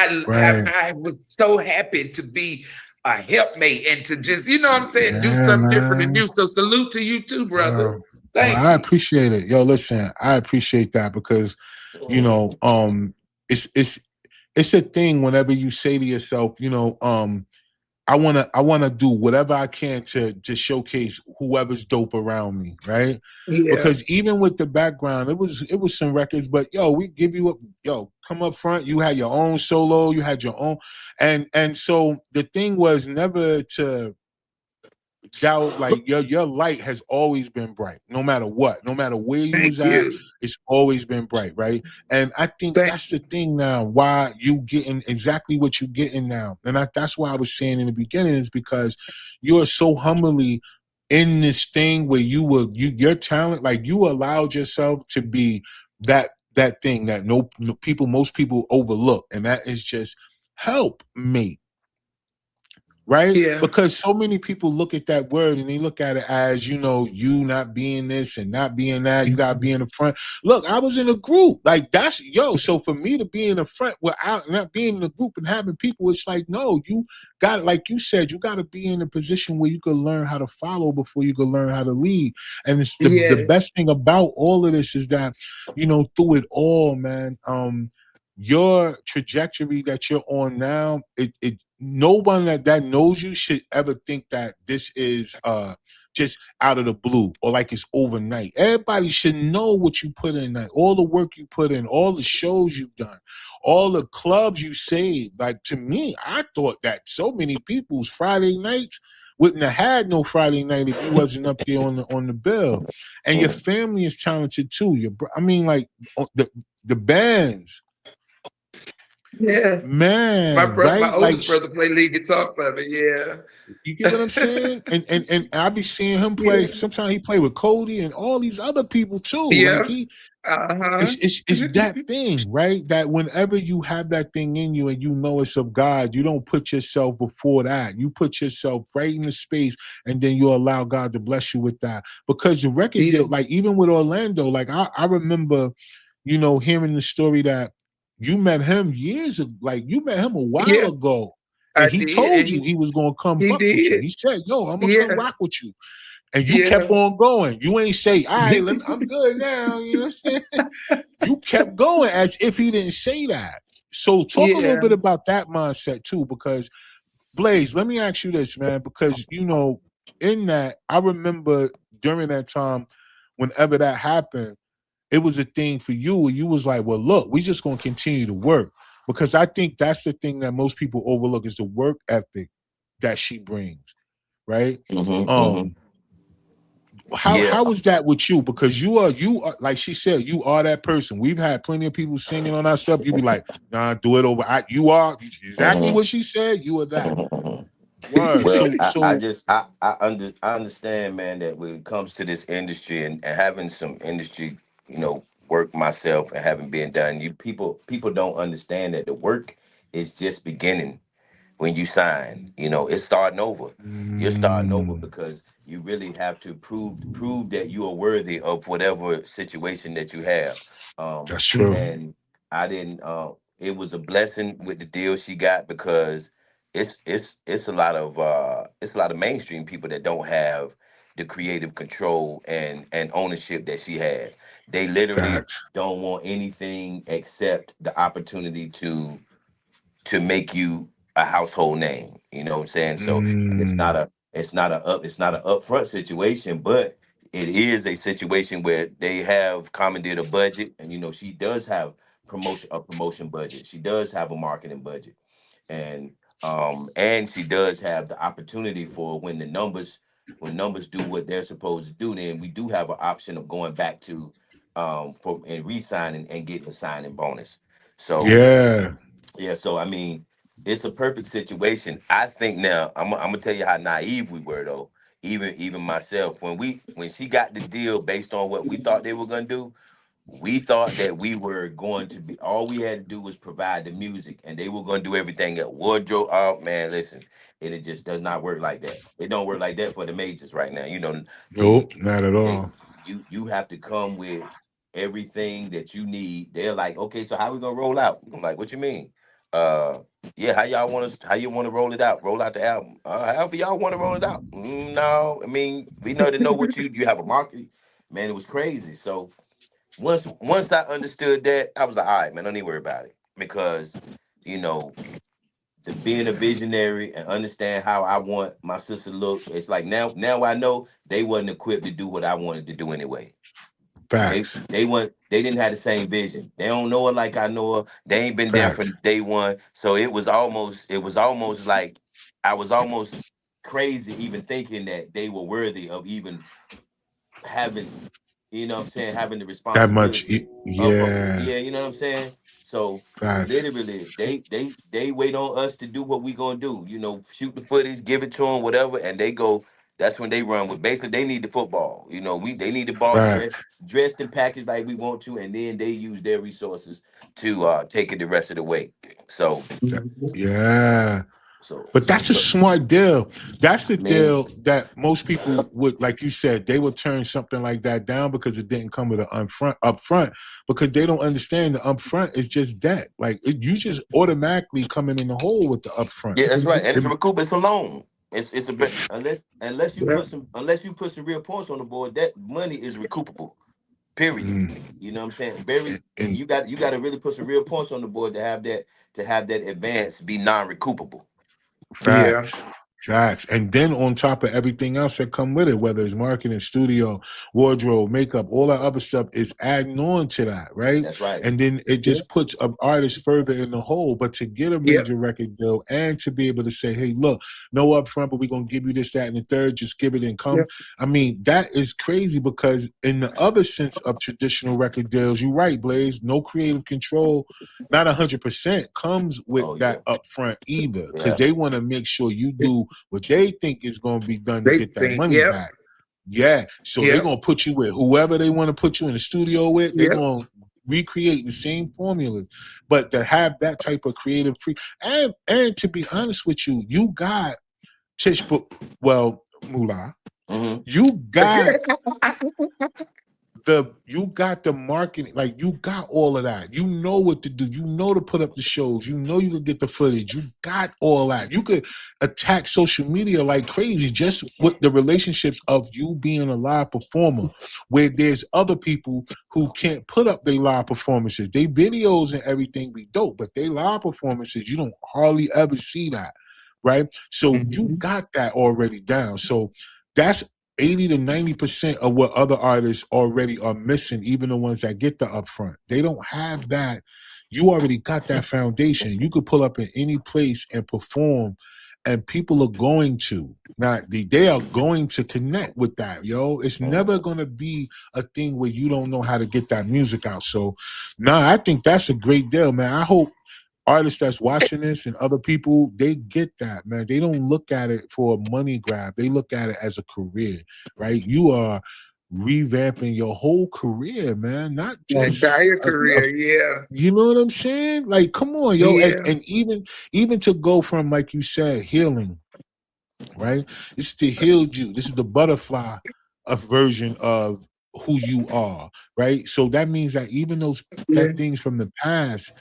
Speaker 2: Right.
Speaker 3: I was so happy to be a helpmate and to just, you know what I'm saying, do
Speaker 2: Yeah,
Speaker 3: something different and
Speaker 2: man.
Speaker 3: new. So salute to you too, brother.
Speaker 2: Well,
Speaker 3: Thank
Speaker 2: I
Speaker 3: you.
Speaker 2: appreciate it. Yo, listen, I appreciate that because, you know, it's a thing whenever you say to yourself, I wanna do whatever I can to showcase whoever's dope around me, right?
Speaker 3: Yeah.
Speaker 2: Because even with the background, it was some records, but yo, we give you come up front. You had your own solo, you had your own, and so the thing was never to doubt, like your light has always been bright, no matter what, no matter where you was
Speaker 3: Thank
Speaker 2: at,
Speaker 3: you.
Speaker 2: it's always been bright, right? And I think
Speaker 3: Thank
Speaker 2: that's the thing now, why you getting exactly what you getting now. And that's why I was saying in the beginning, is because you're so humbly in this thing where your talent, like you allowed yourself to be that thing that most people overlook, and that is just help me, right?
Speaker 3: Yeah.
Speaker 2: Because so many people look at that word and they look at it as, you not being this and not being that. You gotta be in the front. Look, I was in a group. Like so for me to be in the front without not being in the group and having people, it's like, no, you got, like you said, you gotta be in a position where you can learn how to follow before you can learn how to lead. And it's the
Speaker 3: Yes.
Speaker 2: best thing about all of this is that, through it all, man, your trajectory that you're on now, it no one that knows you should ever think that this is just out of the blue or like it's overnight. Everybody should know what you put in, like all the work you put in, all the shows you've done, all the clubs you saved. Like, to me, I thought that so many people's Friday nights wouldn't have had no Friday night if you wasn't up there on the bill. And your family is talented too. Like the bands,
Speaker 3: Yeah.
Speaker 2: man,
Speaker 3: My
Speaker 2: right? Like,
Speaker 3: oldest brother played lead guitar for me. Yeah.
Speaker 2: you get what I'm saying? And I be seeing him play.
Speaker 3: Yeah.
Speaker 2: Sometimes he play with Cody and all these other people too. Like,
Speaker 3: Yeah. Uh-huh.
Speaker 2: it's that thing, right? That whenever you have that thing in you and you know it's of God, you don't put yourself before that. You put yourself right in the space, and then you allow God to bless you with that. Because the record
Speaker 3: Yeah.
Speaker 2: deal, like even with Orlando, like I remember, hearing the story that you met him years ago, like you met him a while
Speaker 3: Yeah.
Speaker 2: ago. And
Speaker 3: I
Speaker 2: he
Speaker 3: did.
Speaker 2: told
Speaker 3: And
Speaker 2: you he was gonna come
Speaker 3: he
Speaker 2: fuck with you.
Speaker 3: did.
Speaker 2: He said, "Yo, I'm gonna come
Speaker 3: Yeah.
Speaker 2: rock with you," and you kept
Speaker 3: Yeah.
Speaker 2: on going. You ain't say, "All right, I'm good now." You know what I'm saying? You kept going as if he didn't say that. So talk a little
Speaker 3: Yeah.
Speaker 2: bit about that mindset too, because Blaze, let me ask you this, man, because in that, I remember during that time, whenever that happened, it was a thing for you where you was like, well, look, we just gonna continue to work. Because I think that's the thing that most people overlook, is the work ethic that she brings, right? Um,
Speaker 4: Yeah.
Speaker 2: how is that with you? Because you are, like she said, you are that person. We've had plenty of people singing on our stuff. You be like, nah, do it over. You are exactly
Speaker 4: Mhm.
Speaker 2: what she said. You are that
Speaker 4: Mhm.
Speaker 2: word.
Speaker 4: Well,
Speaker 2: So
Speaker 4: I
Speaker 2: so
Speaker 4: just I understand, man, that when it comes to this industry and having some industry, work myself and having been done, you people don't understand that the work is just beginning. when you sign. You know, it's starting over. You're starting over
Speaker 2: Mm,
Speaker 4: because you really have to prove that you are worthy of whatever situation that you have. Um,
Speaker 2: that's true.
Speaker 4: and I didn't. It was a blessing with the deal she got because it's a lot of mainstream people that don't have the creative control and ownership that she has. They literally
Speaker 2: Facts.
Speaker 4: don't want anything except the opportunity to make you a household name. You know what I'm saying? So
Speaker 2: Mm,
Speaker 4: it's not an upfront situation, but it is a situation where they have commandeered a budget, and you know she does have promotion budget. She does have a marketing budget, and she does have the opportunity for when numbers do what they're supposed to do. Then we do have an option of going back to for and re-signing and getting a signing bonus. So
Speaker 2: yeah.
Speaker 4: yeah, so I mean, it's a perfect situation. I think now I'm gonna tell you how naive we were though. Even myself, when she got the deal based on what we thought they were gonna do, we thought that we were going to be all we had to do was provide the music, and they were gonna do everything at wardrobe. Oh man, listen, it just does not work like that. It don't work like that for the majors right now. You know, they
Speaker 2: Nope, not at
Speaker 4: they
Speaker 2: all.
Speaker 4: you have to come with everything that you need. They're like, okay, so how we gonna roll out? I'm like, what you mean? Uh, yeah, how you want to roll it out? Roll out the album. However y'all want to roll it out. No, I mean, we know to know what you have a market. Man, it was crazy. So once I understood that, I was like, all right, man, don't even worry about it because you know the being a visionary and understand how I want my sister to look. It's like now I know they wasn't equipped to do what I wanted to do anyway.
Speaker 2: Facts.
Speaker 4: They didn't have the same vision. They don't know her like I know her. They ain't been there from
Speaker 2: Facts.
Speaker 4: day one. So it was almost like I was almost crazy even thinking that they were worthy of even having, you know what I'm saying, having the
Speaker 2: That much.
Speaker 4: responsibility of
Speaker 2: Yeah.
Speaker 4: yeah, you know what I'm saying? So
Speaker 2: Facts.
Speaker 4: literally they wait on us to do what we gonna do, you know, shoot the footage, give it to them, whatever, and they go. That's when they run with. Basically, they need the football. You know, they need the ball
Speaker 2: Facts.
Speaker 4: dressed and packaged like we want to, and then they use their resources to take it the rest of the way. So,
Speaker 2: That- yeah.
Speaker 4: so,
Speaker 2: But
Speaker 4: so,
Speaker 2: that's a
Speaker 4: so
Speaker 2: smart deal. That's the
Speaker 4: man,
Speaker 2: deal that most people would, like you said, they would turn something like that down because it didn't come with an upfront because they don't understand the upfront is just that. Like you just automatically coming in the hole with the upfront.
Speaker 4: yeah, that's right. And it's
Speaker 2: It-
Speaker 4: a recoup. It's a loan. It's a
Speaker 3: Yeah.
Speaker 4: unless you put some real points on the board, that money is recoupable. Period.
Speaker 2: mm,
Speaker 4: You know what I'm saying? Very.
Speaker 2: and
Speaker 4: You got to really put some real points on the board to have that advance be non-recoupable.
Speaker 3: Yeah.
Speaker 2: facts. Facts. And then on top of everything else that come with it, whether it's marketing, studio, wardrobe, makeup, all that other stuff is adding on to that, right?
Speaker 4: That's right.
Speaker 2: And then it
Speaker 3: Yeah.
Speaker 2: just puts an artist further in the hole. But to get a
Speaker 3: Yep.
Speaker 2: major record deal and to be able to say, hey, look, no upfront, but we're gonna give you this, that, and the third, just give it and come.
Speaker 3: Yep.
Speaker 2: I mean, that is crazy because in the other sense of traditional record deals, you're right, Blaze, no creative control, not 100% comes with
Speaker 4: Oh yeah.
Speaker 2: that upfront either, because
Speaker 4: Yeah.
Speaker 2: they want to make sure you do what they think is going to be done to
Speaker 3: They
Speaker 2: get that
Speaker 3: think.
Speaker 2: money
Speaker 3: Yep.
Speaker 2: back. Yeah, so they're
Speaker 3: Yep.
Speaker 2: gonna put you with whoever they want to put you in the studio with. They're
Speaker 3: Yep.
Speaker 2: gonna recreate the same formulas, but to have that type of creative free and to be honest with you, you got Tish, well, Moolah,
Speaker 4: Mm-hmm.
Speaker 2: you got you got the marketing, like you got all of that. You know what to do. You know to put up the shows. You know you could get the footage. You got all that. You could attack social media like crazy just with the relationships of you being a live performer, where there's other people who can't put up their live performances. They videos and everything be dope, but they live performances, you don't hardly ever see that. Right. So you
Speaker 3: Mhm.
Speaker 2: got that already down. So that's 80 to 90% of what other artists already are missing, even the ones that get the upfront. They don't have that. You already got that foundation. You could pull up in any place and perform, and people are going to. Not they are going to connect with that, yo. It's never
Speaker 4: Mm-hmm.
Speaker 2: gonna be a thing where you don't know how to get that music out. So nah, I think that's a great deal, man. I hope artists that's watching this and other people, they get that, man. They don't look at it for a money grab. They look at it as a career, right? You are revamping your whole career, man. Not
Speaker 3: My
Speaker 2: just
Speaker 3: entire career, yeah.
Speaker 2: you know what I'm saying? Like, come on, yo.
Speaker 3: Yeah.
Speaker 2: And even to go from, like you said, healing, right? This is to heal you. This is the butterfly of version of who you are, right? So that means that even those
Speaker 3: Yeah.
Speaker 2: that things from the past,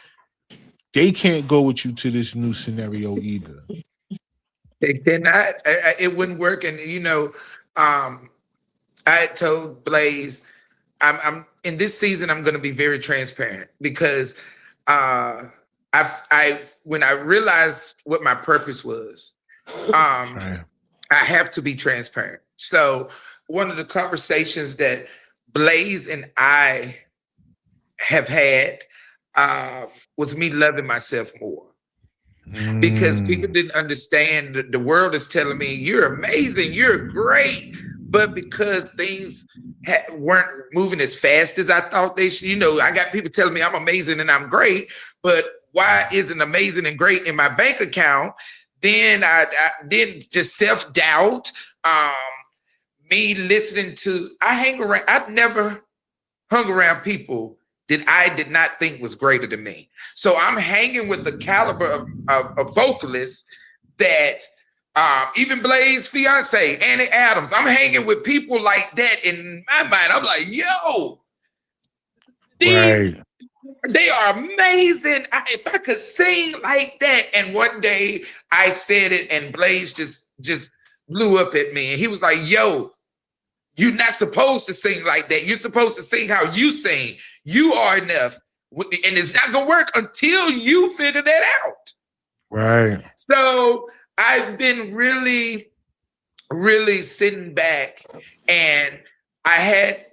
Speaker 2: they can't go with you to this new scenario either.
Speaker 3: They cannot. It wouldn't work. And I had told Blaze, I'm in this season. I'm going to be very transparent because I when I realized what my purpose was,
Speaker 2: Right.
Speaker 3: I have to be transparent. So one of the conversations that Blaze and I have had was me loving myself more. Because people didn't understand the world is telling me you're amazing, you're great, but because things weren't moving as fast as I thought they should, I got people telling me I'm amazing and I'm great, but why isn't amazing and great in my bank account? Then I then just self-doubt, me listening to, I've never hung around people that I did not think was greater than me. So I'm hanging with the caliber of vocalists that even Blaze's fiance, Annie Adams, I'm hanging with people like that in my mind. I'm like, yo, these, they are amazing. If I could sing like that. And one day I said it and Blaze just blew up at me. And he was like, yo, you're not supposed to sing like that. You're supposed to sing how you sing. You are enough. And it's not going to work until you figure that out.
Speaker 2: Right.
Speaker 3: So I've been really, really sitting back, and I had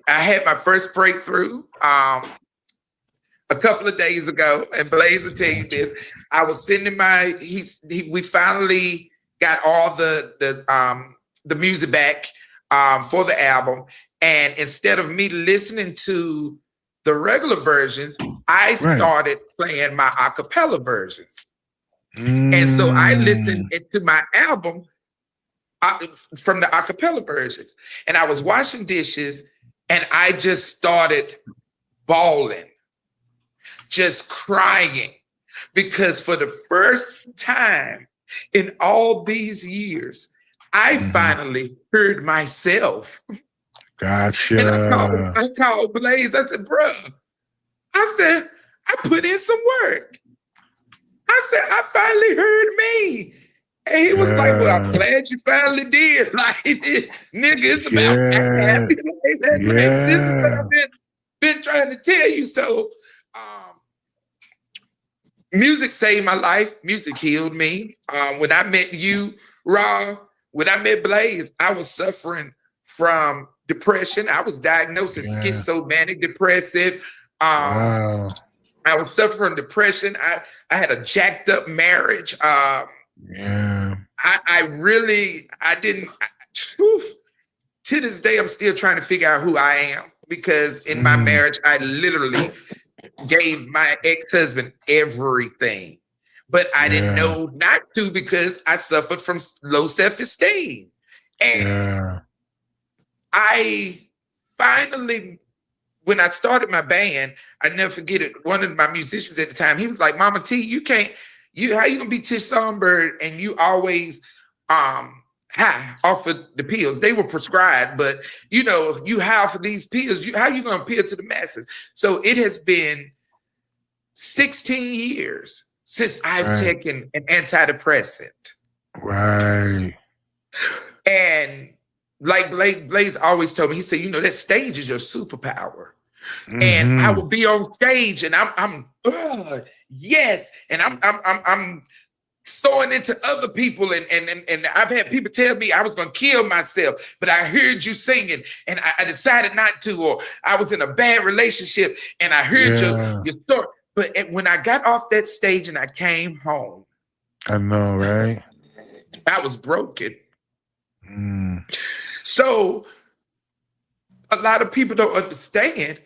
Speaker 3: my first breakthrough a couple of days ago. And Blaze will tell you this. I was sitting in we finally got all the music back for the album. And instead of me listening to the regular versions, I started playing my a cappella versions. And so I listened to my album from the a cappella versions. And I was washing dishes and I just started bawling, just crying, because for the first time in all these years, I finally heard myself.
Speaker 2: Gotcha.
Speaker 3: And I called Blaze. I said, bruh, I put in some work. I said, I finally heard me. And he was like, well, I'm glad you finally did. Like, nigga, it's about happy. This is what I've been trying to tell you. So music saved my life. Music healed me. When I met you, Ra, when I met Blaze, I was suffering from depression. I was diagnosed as schizomanic depressive.
Speaker 2: Wow.
Speaker 3: I was suffering from depression. I had a jacked up marriage. I didn't. To this day, I'm still trying to figure out who I am, because in my marriage, I literally gave my ex-husband everything. But I didn't know not to, because I suffered from low self-esteem. And I finally, when I started my band, I never forget it. One of my musicians at the time, he was like, Mama T, how you gonna be Tish Songbird and you always high off of the pills? They were prescribed, but you high off of these pills, how you gonna appeal to the masses? So it has been 16 years since I've taken an antidepressant.
Speaker 2: Right.
Speaker 3: And like Blaze always told me, he said, that stage is your superpower. And I would be on stage and I'm yes. And I'm sewing into other people. And I've had people tell me I was going to kill myself, but I heard you singing and I decided not to, or I was in a bad relationship and I heard your story. But when I got off that stage and I came home,
Speaker 2: I know, right?
Speaker 3: I was broken. So a lot of people don't understand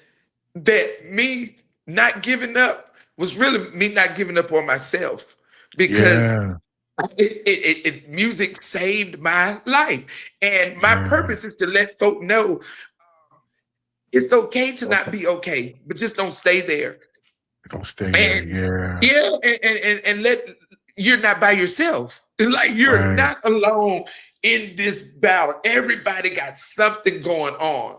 Speaker 3: that me not giving up was really me not giving up on myself, because music saved my life. And my purpose is to let folk know It's okay to not be okay, but just don't stay there.
Speaker 2: Don't stay there.
Speaker 3: And
Speaker 2: Yeah.
Speaker 3: yeah, and let you're not by yourself. Like you're
Speaker 2: Right.
Speaker 3: not alone in this battle. Everybody got something going on.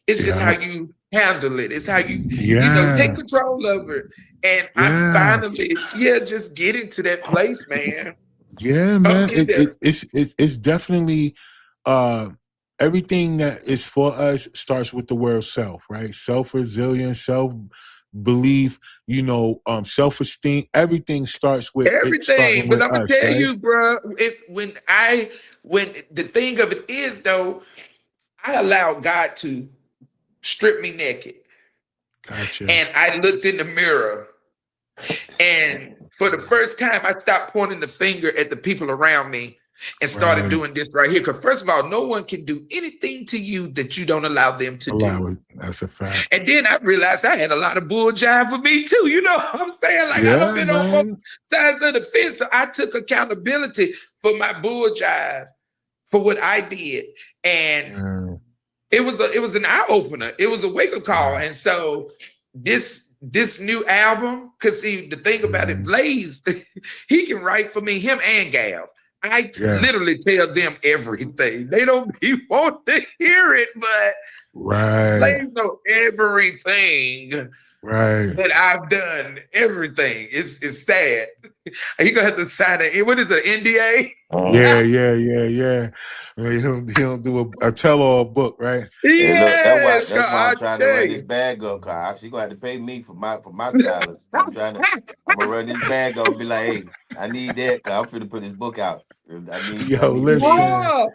Speaker 3: It's just how
Speaker 2: Yeah.
Speaker 3: you handle it. It's how you
Speaker 2: Yeah.
Speaker 3: take control of it. And I'm
Speaker 2: Yeah.
Speaker 3: finally, just getting to that place, man.
Speaker 2: Yeah,
Speaker 3: I'm
Speaker 2: man.
Speaker 3: getting there.
Speaker 2: It's definitely everything that is for us starts with the word self, right? Self-resilience, self-belief, self-esteem. Everything starts with it
Speaker 3: Everything.
Speaker 2: starting
Speaker 3: But
Speaker 2: with
Speaker 3: I'm gonna
Speaker 2: us,
Speaker 3: tell
Speaker 2: right?
Speaker 3: you, bro, when the thing of it is though, I allowed God to strip me naked.
Speaker 2: Gotcha.
Speaker 3: And I looked in the mirror, and for the first time, I stopped pointing the finger at the people around me and started
Speaker 2: Right.
Speaker 3: doing this right here. Because first of all, no one can do anything to you that you don't allow them to
Speaker 2: Allow
Speaker 3: do.
Speaker 2: it. That's a fact.
Speaker 3: And then I realized I had a lot of bull jive with me too. You know what I'm saying? Like I done
Speaker 2: Yeah,
Speaker 3: been on both
Speaker 2: man.
Speaker 3: sides of the fence. So I took accountability for my bull jive, for what I did. And
Speaker 2: Yeah.
Speaker 3: it was an eye opener. It was a wake up call.
Speaker 2: Yeah.
Speaker 3: And so this new album, because see the thing about it,
Speaker 2: Mhm.
Speaker 3: Blaze, he can write for me, him and Gav. I
Speaker 2: Yeah.
Speaker 3: literally tell them everything. They don't be wanting to hear it, but
Speaker 2: Right.
Speaker 3: Blaze know everything
Speaker 2: Right.
Speaker 3: that I've done. Everything. It's sad. He gonna have to sign it. What is it, NDA?
Speaker 2: Yeah. He don't do a tell-all book, right?
Speaker 4: Hey, look,
Speaker 3: Yes,
Speaker 4: that's why
Speaker 3: I
Speaker 4: I'm trying to
Speaker 3: tell
Speaker 4: run this
Speaker 3: you.
Speaker 4: bag up, cause she gonna have to pay me for my stylist. I'm gonna run this bag up and be like, hey, I need that, cause I'm finna put this book out. I need
Speaker 2: Yo,
Speaker 4: the
Speaker 2: listen.
Speaker 4: deal.
Speaker 3: Wow.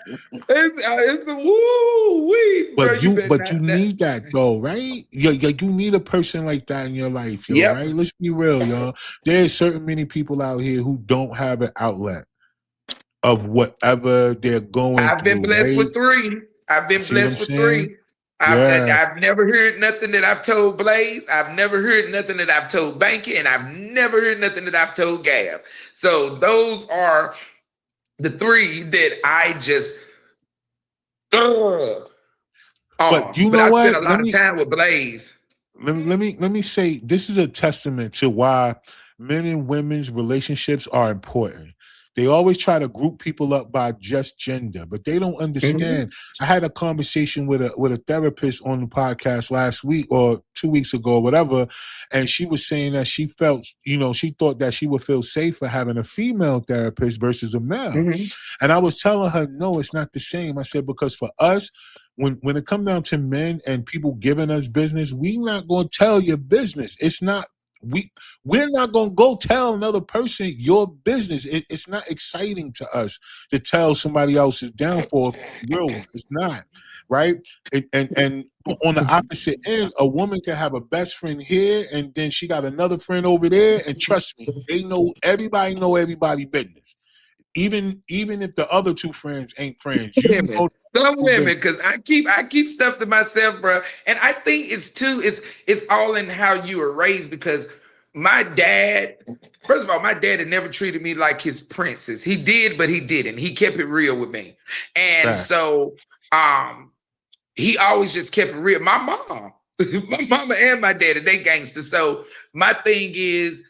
Speaker 3: It's a woo wee, bro. You better
Speaker 2: But you
Speaker 3: not.
Speaker 2: need that though, right? You need a person like that in your life, yo,
Speaker 3: Yep.
Speaker 2: right? Let's be real, y'all. There's certain many people out here who don't have an outlet of whatever they're going
Speaker 3: I've been
Speaker 2: through,
Speaker 3: blessed
Speaker 2: right?
Speaker 3: with 3. I've been
Speaker 2: See what I'm
Speaker 3: blessed with
Speaker 2: saying?
Speaker 3: 3.
Speaker 2: Yeah.
Speaker 3: I've never heard nothing that I've told Blaze. I've never heard nothing that I've told Banky, and I've never heard nothing that I've told Gav. So those are the 3 that I just
Speaker 2: But you
Speaker 3: but
Speaker 2: know
Speaker 3: I spent
Speaker 2: what?
Speaker 3: a lot of time with Blaze.
Speaker 2: Let me say this is a testament to why men and women's relationships are important. They always try to group people up by just gender, but they don't understand. I had a conversation with a therapist on the podcast last week or 2 weeks ago or whatever, and she was saying that she felt, she thought that she would feel safer having a female therapist versus a male. And I was telling her, no, it's not the same. I said, because for us, when it comes down to men and people giving us business, we not going to tell your business. It's not we're not going to go tell another person your business. It's not exciting to us to tell somebody else's downfall. Real, it's not, right? And on the opposite end, a woman can have a best friend here, and then she got another friend over there. And trust me, everybody know everybody business. Even if the other 2 friends ain't friends,
Speaker 3: Women, some women,
Speaker 2: business.
Speaker 3: because I keep stuff to myself, bro. And I think it's all in how you were raised. Because my dad, first of all, my dad had never treated me like his princess. He did, but he didn't. He kept it real with me, and
Speaker 2: Right.
Speaker 3: so he always just kept it real. My mom, my mama, and my daddy, they gangsters. So my thing is,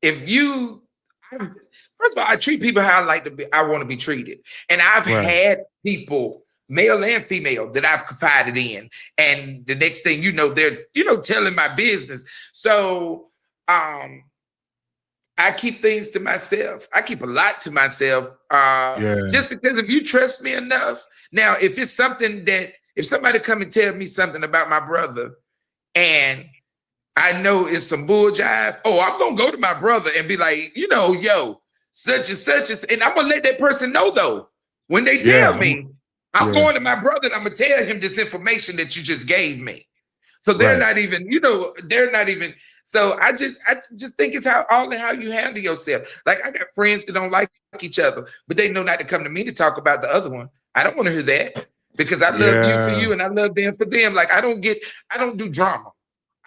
Speaker 3: first of all, I treat people how I want to be treated. And I've
Speaker 2: Right.
Speaker 3: had people, male and female, that I've confided in. And the next thing you know, they're, telling my business. So I keep things to myself. I keep a lot to myself. Just because if you trust me enough. Now, if it's something if somebody come and tell me something about my brother and I know it's some bull jive, I'm going to go to my brother and be like, yo, such and such, and I'm gonna let that person know though. When they tell me, I'm going to my brother and I'm gonna tell him this information that you just gave me. So they're not even, they're not even. So I just think it's all in how you handle yourself. Like I got friends that don't like each other, but they know not to come to me to talk about the other one. I don't want to hear that because I love you for you and I love them for them. Like I don't do drama.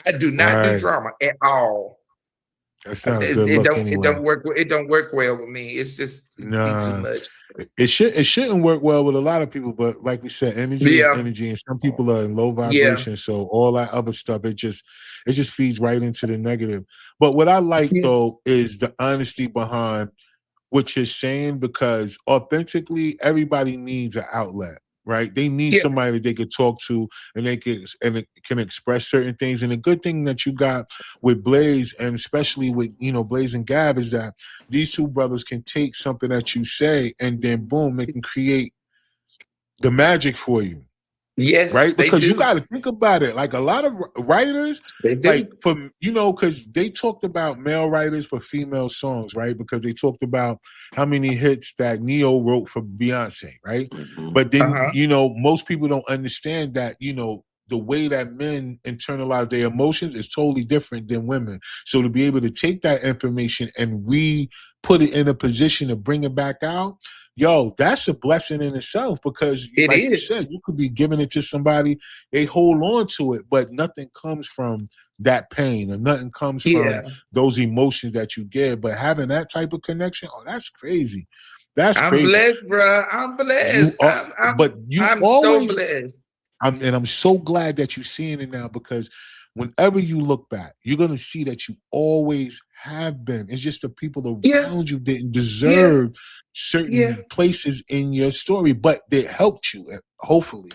Speaker 3: I do not do drama at all.
Speaker 2: That's not a good look anyway.
Speaker 3: It don't work well with me. It's just it's be too
Speaker 2: Nah.
Speaker 3: much.
Speaker 2: It shouldn't work well with a lot of people, but like we said, energy is
Speaker 3: Yeah,
Speaker 2: energy, and some people are in low
Speaker 3: yeah,
Speaker 2: vibration. So all that other stuff, it just feeds right into the negative. But what I like
Speaker 3: yeah,
Speaker 2: though is the honesty behind what you're saying, because authentically, everybody needs an outlet, right? They need
Speaker 3: yeah,
Speaker 2: somebody that they could talk to, and it can express certain things. And the good thing that you got with Blaze, and especially with Blaze and Gab, is that these two brothers can take something that you say, and then boom, they can create the magic for you.
Speaker 3: yes,
Speaker 2: Right,
Speaker 3: they
Speaker 2: because you
Speaker 3: do.
Speaker 2: got to think about it. Like a lot of writers,
Speaker 3: They
Speaker 2: like
Speaker 3: do.
Speaker 2: from because they talked about male writers for female songs, right? Because they talked about how many hits that Neo wrote for Beyonce, right?
Speaker 4: Mhm.
Speaker 2: But
Speaker 3: Uh
Speaker 2: then
Speaker 3: huh.
Speaker 2: most people don't understand that the way that men internalize their emotions is totally different than women. So to be able to take that information and put it in a position to bring it back out, yo, that's a blessing in itself, because
Speaker 3: It
Speaker 2: like you
Speaker 3: is.
Speaker 2: said, you could be giving it to somebody, they hold on to it, but nothing comes from that pain, or nothing comes from
Speaker 3: Yeah,
Speaker 2: those emotions that you give. But having that type of connection, oh, that's crazy. That's
Speaker 3: I'm
Speaker 2: crazy.
Speaker 3: blessed, bro. I'm
Speaker 2: You
Speaker 3: blessed.
Speaker 2: are, but you
Speaker 3: I'm so
Speaker 2: always,
Speaker 3: blessed.
Speaker 2: I'm so glad that you're seeing it now, because whenever you look back, you're gonna see that you always have been. It's just the people
Speaker 3: Yeah,
Speaker 2: around you didn't
Speaker 3: yeah,
Speaker 2: deserve
Speaker 3: yeah.
Speaker 2: certain places in your story, but they helped you. Hopefully,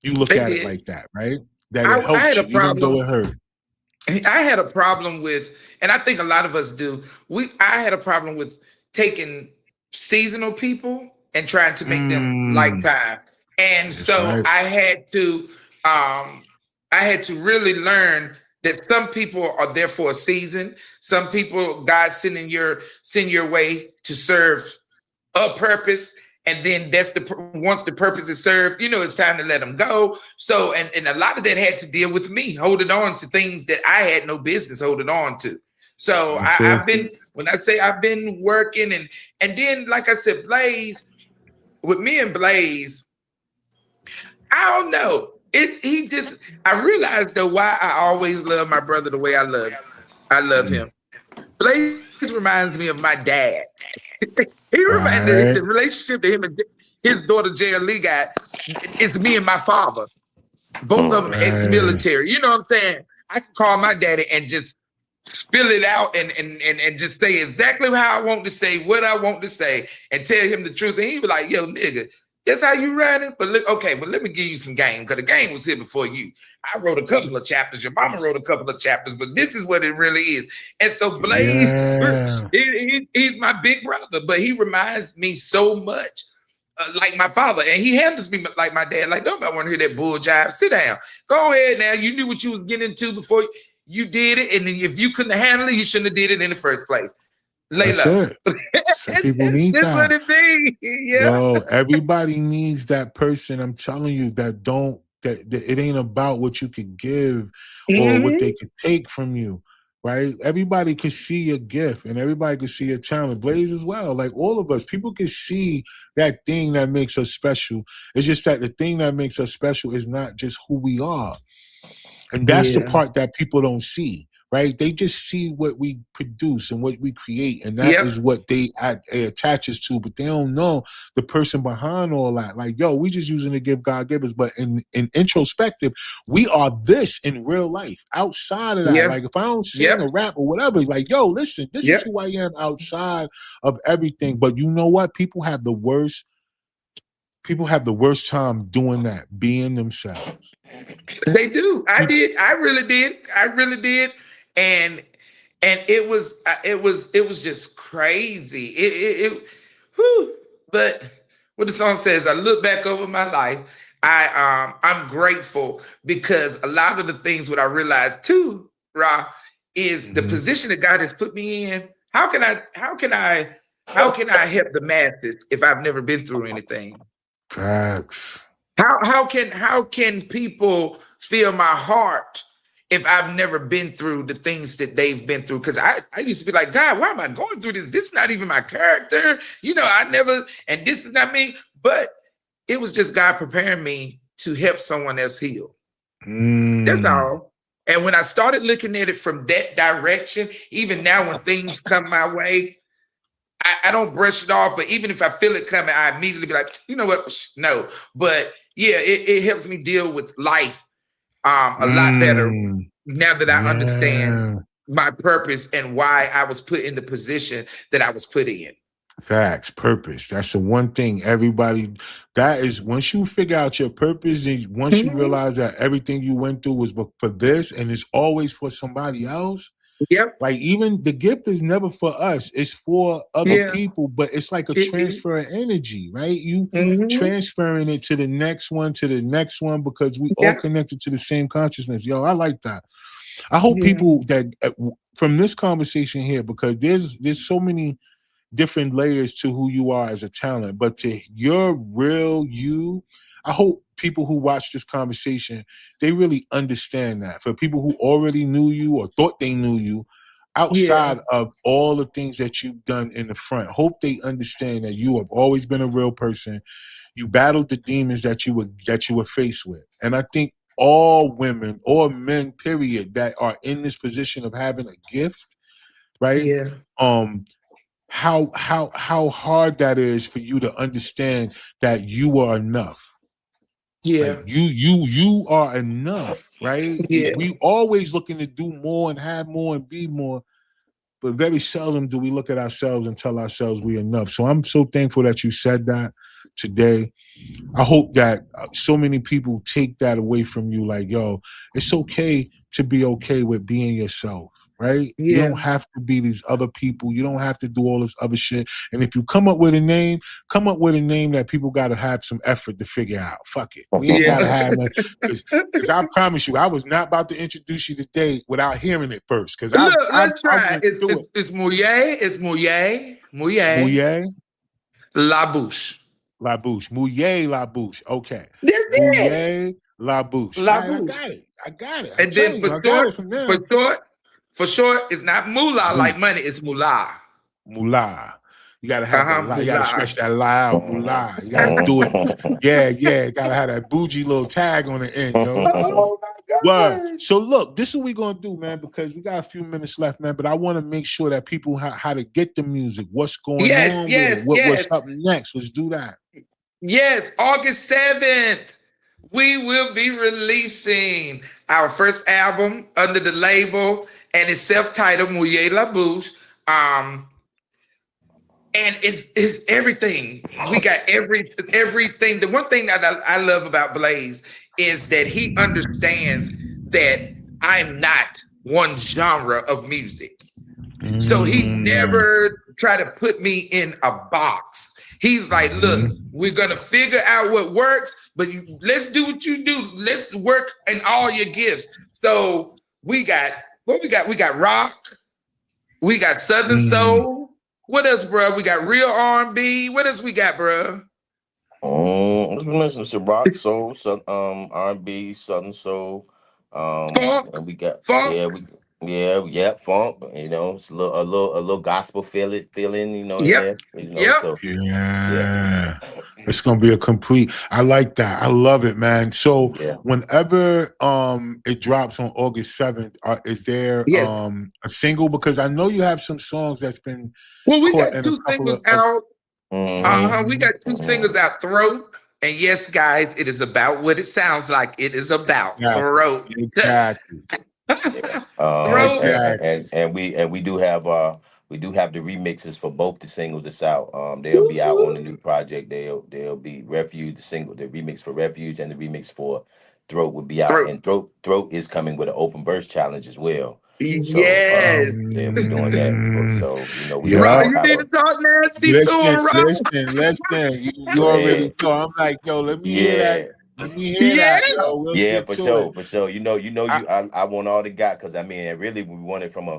Speaker 2: you look
Speaker 3: They
Speaker 2: at it
Speaker 3: did.
Speaker 2: like that, right? That it
Speaker 3: I had
Speaker 2: helped
Speaker 3: a
Speaker 2: you, even though
Speaker 3: problem.
Speaker 2: it hurt.
Speaker 3: I had a problem with, and I think a lot of us do. I had a problem with taking seasonal people and trying to make them
Speaker 2: Mm,
Speaker 3: lifetime. And
Speaker 2: that's
Speaker 3: so
Speaker 2: right.
Speaker 3: I had to really learn that some people are there for a season. Some people God send your way to serve a purpose, and then once the purpose is served, it's time to let them go. So and a lot of that had to deal with me holding on to things that I had no business holding on to. So
Speaker 2: Me too.
Speaker 3: I've been, when I say I've been working, and then like I said, Blaze, with me and Blaze, I don't know, I realized though why I always love my brother the way I love
Speaker 2: Mm.
Speaker 3: him. Blaze reminds me of my dad. He
Speaker 2: All
Speaker 3: reminded
Speaker 2: right.
Speaker 3: the relationship that him and his daughter JLE got is me and my father. Both of them
Speaker 4: Mm.
Speaker 2: Right.
Speaker 3: ex-military. You know what I'm saying? I can call my daddy and just spill it out and just say exactly how I want to say what I want to say and tell him the truth. And he be like, yo, nigga, that's how you riding? But look, okay, but let me give you some game, because the game was here before you. I wrote a couple of chapters. Your mama wrote a couple of chapters, but this is what it really is. And so Blaze,
Speaker 2: Yeah.
Speaker 3: he's my big brother, but he reminds me so much like my father, and he handles me like my dad. Like, nobody want to hear that bull jive. Sit down. Go ahead now. You knew what you was getting into before you did it, and then if you couldn't handle it, you shouldn't have did it in the first place. Lay
Speaker 2: That's
Speaker 3: low.
Speaker 2: it. Some people
Speaker 3: It's
Speaker 2: need
Speaker 3: just what
Speaker 2: that.
Speaker 3: it be. Yeah.
Speaker 2: Yo, everybody needs that person. I'm telling you, that it ain't about what you could give or what they
Speaker 3: Mhm.
Speaker 2: could take from you, right? Everybody can see your gift, and everybody can see your talent. Blaze as well. Like all of us, people can see that thing that makes us special. It's just that the thing that makes us special is not just who we are. And that's the
Speaker 3: Yeah.
Speaker 2: part that people don't see, right? They just see what we produce and what we create, and that is
Speaker 3: Yep.
Speaker 2: what it attaches to, but they don't know the person behind all that. Like, yo, we just using to give God givers, but in introspective, we are this in real life. Outside of that,
Speaker 3: Yep.
Speaker 2: like if I don't sing
Speaker 3: Yep.
Speaker 2: or rap or whatever, like, yo, listen, this is
Speaker 3: Yep.
Speaker 2: who I am outside of everything. But you know what? People have the worst time doing that, being themselves.
Speaker 3: They do. I did. I really did. I really did. And it was just crazy. Whew. But what the song says, I look back over my life. I'm grateful, because a lot of the things what I realized too, Ra, is the
Speaker 2: Mhm.
Speaker 3: position that God has put me in. How can I help the masses if I've never been through anything?
Speaker 2: Facts.
Speaker 3: How can people feel my heart if I've never been through the things that they've been through? Because I used to be like, God, why am I going through this? This is not even my character. I never, and this is not me. But it was just God preparing me to help someone else heal. That's
Speaker 2: Mm.
Speaker 3: all. And when I started looking at it from that direction, even now when things come my way, I don't brush it off. But even if I feel it coming, I immediately be like, you know what? No. But yeah, it helps me deal with life a lot better now that I understand
Speaker 2: Yeah.
Speaker 3: my purpose and why I was put in the position that I was put in.
Speaker 2: Facts, purpose. That's the one thing everybody, that is, once you figure out your purpose and once you
Speaker 3: Mhm.
Speaker 2: realize that everything you went through was for this and it's always for somebody else.
Speaker 3: Yep.
Speaker 2: Like, even the gift is never for us, it's for other
Speaker 3: Yeah.
Speaker 2: people, but it's like a
Speaker 3: It is.
Speaker 2: transfer of energy, right? You
Speaker 3: Mhm.
Speaker 2: transferring it to the next one, because we all
Speaker 3: Yeah.
Speaker 2: connected to the same consciousness. Yo, I like that. I hope
Speaker 3: Yeah.
Speaker 2: people that from this conversation here, because there's so many different layers to who you are as a talent, but to your real you, I hope people who watch this conversation, they really understand that. For people who already knew you or thought they knew you,
Speaker 3: Yeah.
Speaker 2: outside of all the things that you've done in the front, hope they understand that you have always been a real person. You battled the demons that you were faced with. And I think all women or men, period, that are in this position of having a gift, right?
Speaker 3: Yeah.
Speaker 2: How hard that is for you to understand that you are enough. Like
Speaker 3: Yeah.
Speaker 2: you are enough, right?
Speaker 3: Yeah.
Speaker 2: We always looking to do more and have more and be more, but very seldom do we look at ourselves and tell ourselves we're enough. So I'm so thankful that you said that today. I hope that so many people take that away from you. Like, yo, it's okay to be okay with being yourself, right? You don't
Speaker 3: Yeah.
Speaker 2: have to be these other people. You don't have to do all this other shit. And if you come up with a name, come up with a name that people got to have some effort to figure out. Fuck it. We ain't got to
Speaker 3: Yeah.
Speaker 2: have that. Because I promise you, I was not about to introduce you today without hearing it first. Because
Speaker 3: Look,
Speaker 2: I
Speaker 3: let's try.
Speaker 2: went
Speaker 3: It's
Speaker 2: through
Speaker 3: it's
Speaker 2: it.
Speaker 3: it's Mouillet. It's Mouillet. Mouillet.
Speaker 2: Mouillet,
Speaker 3: La Bouche.
Speaker 2: La Bouche. Mouillet, La Bouche. Okay.
Speaker 3: That's it.
Speaker 2: Mouillet, La Bouche. All
Speaker 3: La
Speaker 2: right, I
Speaker 3: Bouche.
Speaker 2: got it. I got it. I'm
Speaker 3: And then
Speaker 2: telling you, I got it from
Speaker 3: for
Speaker 2: now.
Speaker 3: short, for short, it's not moolah like
Speaker 2: Bouche.
Speaker 3: money. It's moolah.
Speaker 2: Mullah. You gotta have the lie. You gotta
Speaker 3: Moolah.
Speaker 2: stretch that lie out. Mullah. You gotta do it. Yeah, yeah. Gotta have that bougie little tag on the end, yo.
Speaker 3: Oh my
Speaker 2: Word.
Speaker 3: God.
Speaker 2: So look, this is what we're gonna do, man, because we got a few minutes left, man. But I want to make sure that people how to get the music, what's going
Speaker 3: Yes,
Speaker 2: on with it,
Speaker 3: yes,
Speaker 2: what's
Speaker 3: yes,
Speaker 2: up next. Let's do that.
Speaker 3: yes. August 7th, we will be releasing our first album under the label, and it's self-titled Mouillet La Bouche. And it's everything. We got everything. The one thing that I love about Blaze is that he understands that I'm not one genre of music. So he never tried to put me in a box. He's like, look, we're gonna figure out what works, but let's do what you do. Let's work in all your gifts. So we got what we got. We got rock. We got Southern Soul. What else, bro? We got real R&B. What else we got, bro?
Speaker 4: Let's mention some rock, soul, R&B, Southern soul.
Speaker 3: Funk.
Speaker 4: And we got
Speaker 3: Funk.
Speaker 4: funk. You know, it's a little gospel feeling, you know, in
Speaker 3: Yep.
Speaker 4: there. You know,
Speaker 3: Yep.
Speaker 4: so yeah,
Speaker 2: Yeah. It's gonna be a complete. I like that. I love it, man. So
Speaker 4: yeah.
Speaker 2: whenever it drops on August 7th, is there
Speaker 3: Yes.
Speaker 2: a single? Because I know you have some songs that's been
Speaker 3: Well, we
Speaker 2: caught
Speaker 3: got
Speaker 2: in a
Speaker 3: two
Speaker 2: couple
Speaker 3: singles
Speaker 2: of
Speaker 3: out.
Speaker 4: Mhm.
Speaker 3: We got two singles out. Throat. And yes, guys, it is about what it sounds like. It is about throat.
Speaker 2: Exactly.
Speaker 3: Throat.
Speaker 4: And we do have the remixes for both the singles that's out. They'll be out on the new project. They'll be Refuge, the remix for Refuge, and the remix for Throat will be out.
Speaker 3: Throat.
Speaker 4: And Throat is coming with an open verse challenge as well. So
Speaker 3: Yes.
Speaker 4: they'll be doing that. So you know, we don't
Speaker 3: Raw,
Speaker 2: Yeah.
Speaker 4: know
Speaker 3: you need to talk nasty to
Speaker 2: Listen,
Speaker 3: him, Raw.
Speaker 2: listen. You
Speaker 4: Yeah,
Speaker 2: already know. I'm like, yo, let me hear that.
Speaker 4: yeah.
Speaker 2: Let me hear
Speaker 3: Yeah.
Speaker 2: that, yo. We'll
Speaker 4: Yeah,
Speaker 2: get
Speaker 4: for
Speaker 2: to it.
Speaker 4: sure, for sure.
Speaker 2: I,
Speaker 4: I want all the got because I mean, really, we want it from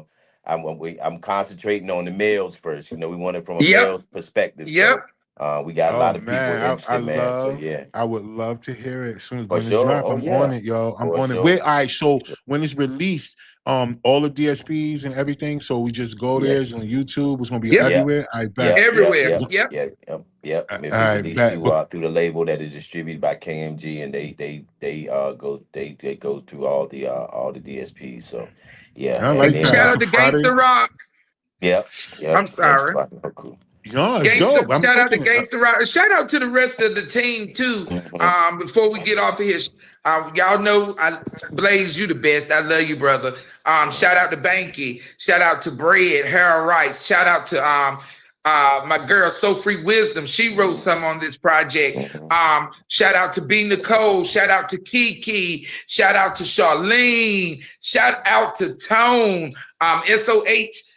Speaker 4: I'm concentrating on the males first. You know, we want it from a
Speaker 3: Yep.
Speaker 4: male's perspective.
Speaker 3: Yep.
Speaker 4: So We got a
Speaker 2: Oh
Speaker 4: lot of people
Speaker 2: man,
Speaker 4: interested, man. So yeah,
Speaker 2: I would love to hear it as soon as
Speaker 4: for
Speaker 2: when it's
Speaker 4: sure.
Speaker 2: drop.
Speaker 4: Oh
Speaker 2: I'm on
Speaker 4: yeah,
Speaker 2: it, yo. I'm
Speaker 4: for
Speaker 2: on it.
Speaker 4: sure.
Speaker 2: Wait, all right. So when it's released, all the DSPs and everything. So we just go there. It's
Speaker 4: Yes.
Speaker 2: on YouTube. It's gonna be
Speaker 3: Yep.
Speaker 4: Yep.
Speaker 2: everywhere. I bet.
Speaker 4: Yep. Yep.
Speaker 3: Everywhere.
Speaker 4: Yep.
Speaker 3: Yep.
Speaker 4: Yep. Yep. Yep. It'll be
Speaker 2: I
Speaker 4: released
Speaker 2: bet. But
Speaker 4: through the label that is distributed by KMG, and they go through all the DSPs. So yeah,
Speaker 2: I
Speaker 4: and
Speaker 2: like
Speaker 3: And
Speaker 4: then
Speaker 2: that.
Speaker 3: shout
Speaker 2: It's
Speaker 3: out
Speaker 2: a
Speaker 3: to
Speaker 2: Friday.
Speaker 3: Gangsta Rock.
Speaker 4: yep. Yep.
Speaker 3: I'm
Speaker 4: Thanks
Speaker 3: sorry.
Speaker 4: for the crew.
Speaker 2: No, it's
Speaker 3: Gangster,
Speaker 2: dope. I'm
Speaker 3: shout out to
Speaker 2: looking at.
Speaker 3: Gangster Rock. Shout out to the rest of the team too.
Speaker 4: Mhm.
Speaker 3: Before we get off of here, y'all know Blaze, you the best. I love you, brother. Shout out to Banky. Shout out to Bread, Harold Rice. Shout out to my girl So Free Wisdom. She wrote some on this project. Shout out to B Nicole. Shout out to Kiki. Shout out to Charlene. Shout out to Tone. SOH.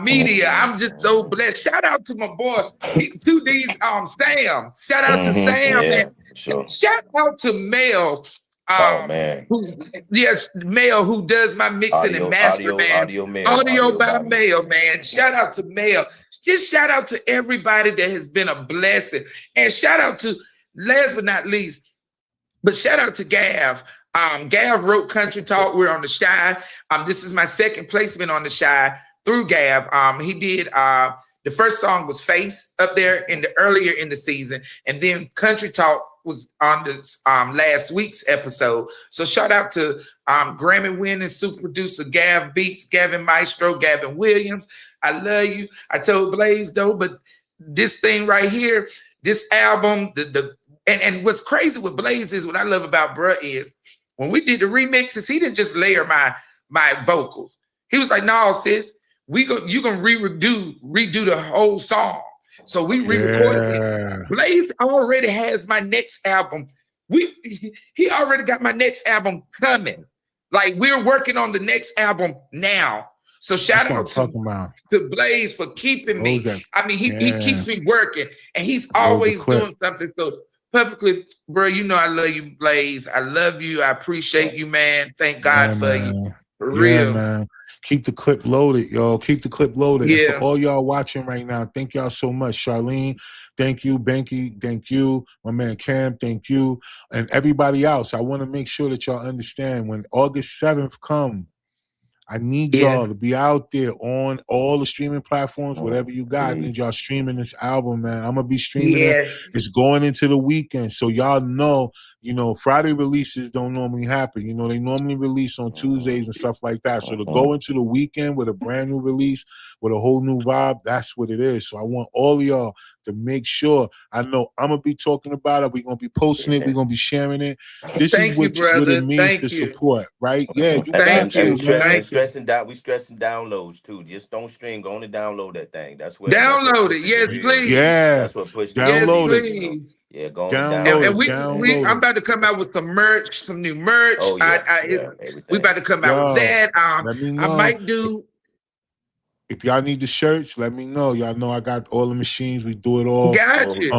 Speaker 3: Media. I'm just so blessed. Shout out to my boy, 2D's Sam. Shout out to Sam,
Speaker 4: Yeah,
Speaker 3: man.
Speaker 4: sure.
Speaker 3: Shout out to Mel.
Speaker 4: Oh man.
Speaker 3: Mel, who does my mixing and master, man. Audio by Mel, man. Shout out to Mel. Just shout out to everybody that has been a blessing. And shout out to, last but not least, but shout out to Gav. Gav wrote Country Talk. We're on the Shy. This is my second placement on the Shy through Gav. He did the first song was Face up there earlier in the season, and then Country Talk was on this last week's episode. So shout out to Grammy winning super producer Gav Beats, Gavin Maestro, Gavin Williams. I love you. I told Blaze though, but this thing right here, this album, and what's crazy with Blaze is what I love about bruh is when we did the remixes, he didn't just layer my vocals. He was like, "No, sis, you gonna redo the whole song." So we re-recorded it. Blaze already has my next album. He already got my next album coming. Like we're working on the next album now. So shout out to Blaze for keeping me. I mean, he keeps me working, and he's always doing something. So publicly, bro, you know I love you, Blaze. I love you. I appreciate you, man. Thank God for you. For real,
Speaker 2: man. Keep the clip loaded, yo. Keep the clip loaded.
Speaker 3: Yeah.
Speaker 2: And for all y'all watching right now, thank y'all so much. Charlene, thank you. Banky, thank you. My man Cam, thank you. And everybody else, I want to make sure that y'all understand when August 7th comes, I need y'all to be out there on all the streaming platforms, whatever you got. I need y'all streaming this album, man. I'm going to be streaming it. It's going into the weekend. So y'all know, Friday releases don't normally happen. They normally release on Tuesdays and stuff like that. So to go into the weekend with a brand new release, with a whole new vibe, that's what it is. So I want all of y'all to make sure. I know I'm going to be talking about it. We're going to be posting it. We're going to be sharing it. This is what it means to support, right? Yeah, you got to, man.
Speaker 4: We stressing downloads too. Just don't stream. Go on and download that thing. That's where
Speaker 3: download it. Yes, please.
Speaker 2: Yeah,
Speaker 4: that's what pushes.
Speaker 2: Download
Speaker 3: it. Please.
Speaker 4: Yeah, go on
Speaker 3: and I'm about to come out with some merch, some new merch.
Speaker 4: Oh,
Speaker 3: we about to come out with that.
Speaker 2: Let me know.
Speaker 3: I might do.
Speaker 2: If y'all need the shirts, let me know. Y'all know I got all the machines. We do it all.
Speaker 3: Got you.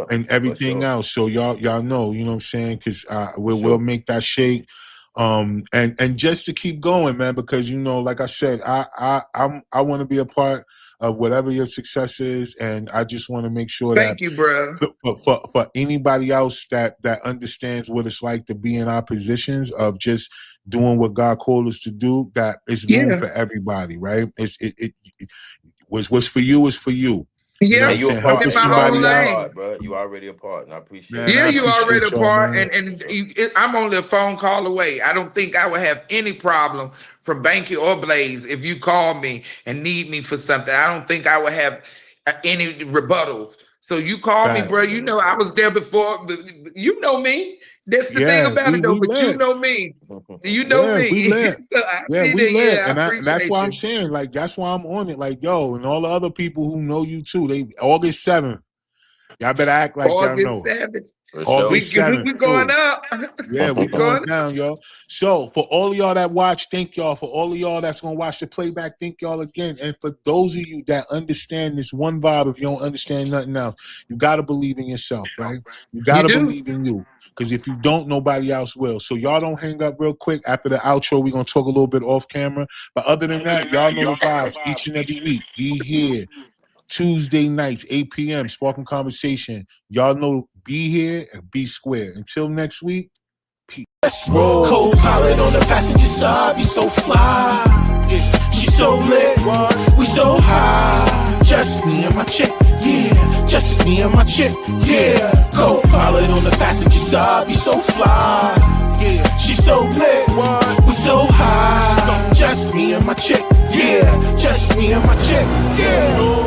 Speaker 2: And everything else. So y'all know, you know what I'm saying? Because we'll make that shake. And just to keep going, man, because like I said, I want to be a part of whatever your success is, and I just want to make sure
Speaker 3: Thank you, bro.
Speaker 2: For anybody else that understands what it's like to be in our positions of just doing what God called us to do, that it's room for everybody, right? What's for you is for you.
Speaker 3: Yeah,
Speaker 4: you helping somebody out, bro. You already a part, and I appreciate it.
Speaker 3: Yeah, you already a part, and I'm only a phone call away. I don't think I would have any problem from Banky or Blaze if you call me and need me for something. I don't think I would have any rebuttals. So you call me, bro. You know I was there before. You know me. That's the thing about it, though. But you know me. You know me.
Speaker 2: We lit. We lit. And that's why
Speaker 3: you.
Speaker 2: I'm saying, like, that's why I'm on it. Like, yo, and all the other people who know you too. They August 7th. Y'all better act like y'all know. August 7th.
Speaker 3: We going up.
Speaker 2: Yeah, we going down, yo. So for all of y'all that watch, thank y'all. For all of y'all that's gonna watch the playback, thank y'all again. And for those of you that understand this one vibe, if you don't understand nothing else, you gotta believe in yourself, right? You gotta believe in you. Because if you don't, nobody else will. So y'all don't hang up real quick. After the outro, we're going to talk a little bit off camera. But other than that, y'all know the vibes each and every week. Be here Tuesday nights, 8 p.m. Sparking Conversation. Y'all know, be here and be square. Until next week, peace.
Speaker 1: Let's roll. Co-pilot on the passenger side, be so fly. Yeah. She so lit, we so high. Just me and my chick, yeah. Just me and my chick, yeah. Co-pilot on the passenger side, be so fly. Yeah. She so lit, we so high. Just me and my chick, yeah. Just me and my chick, yeah.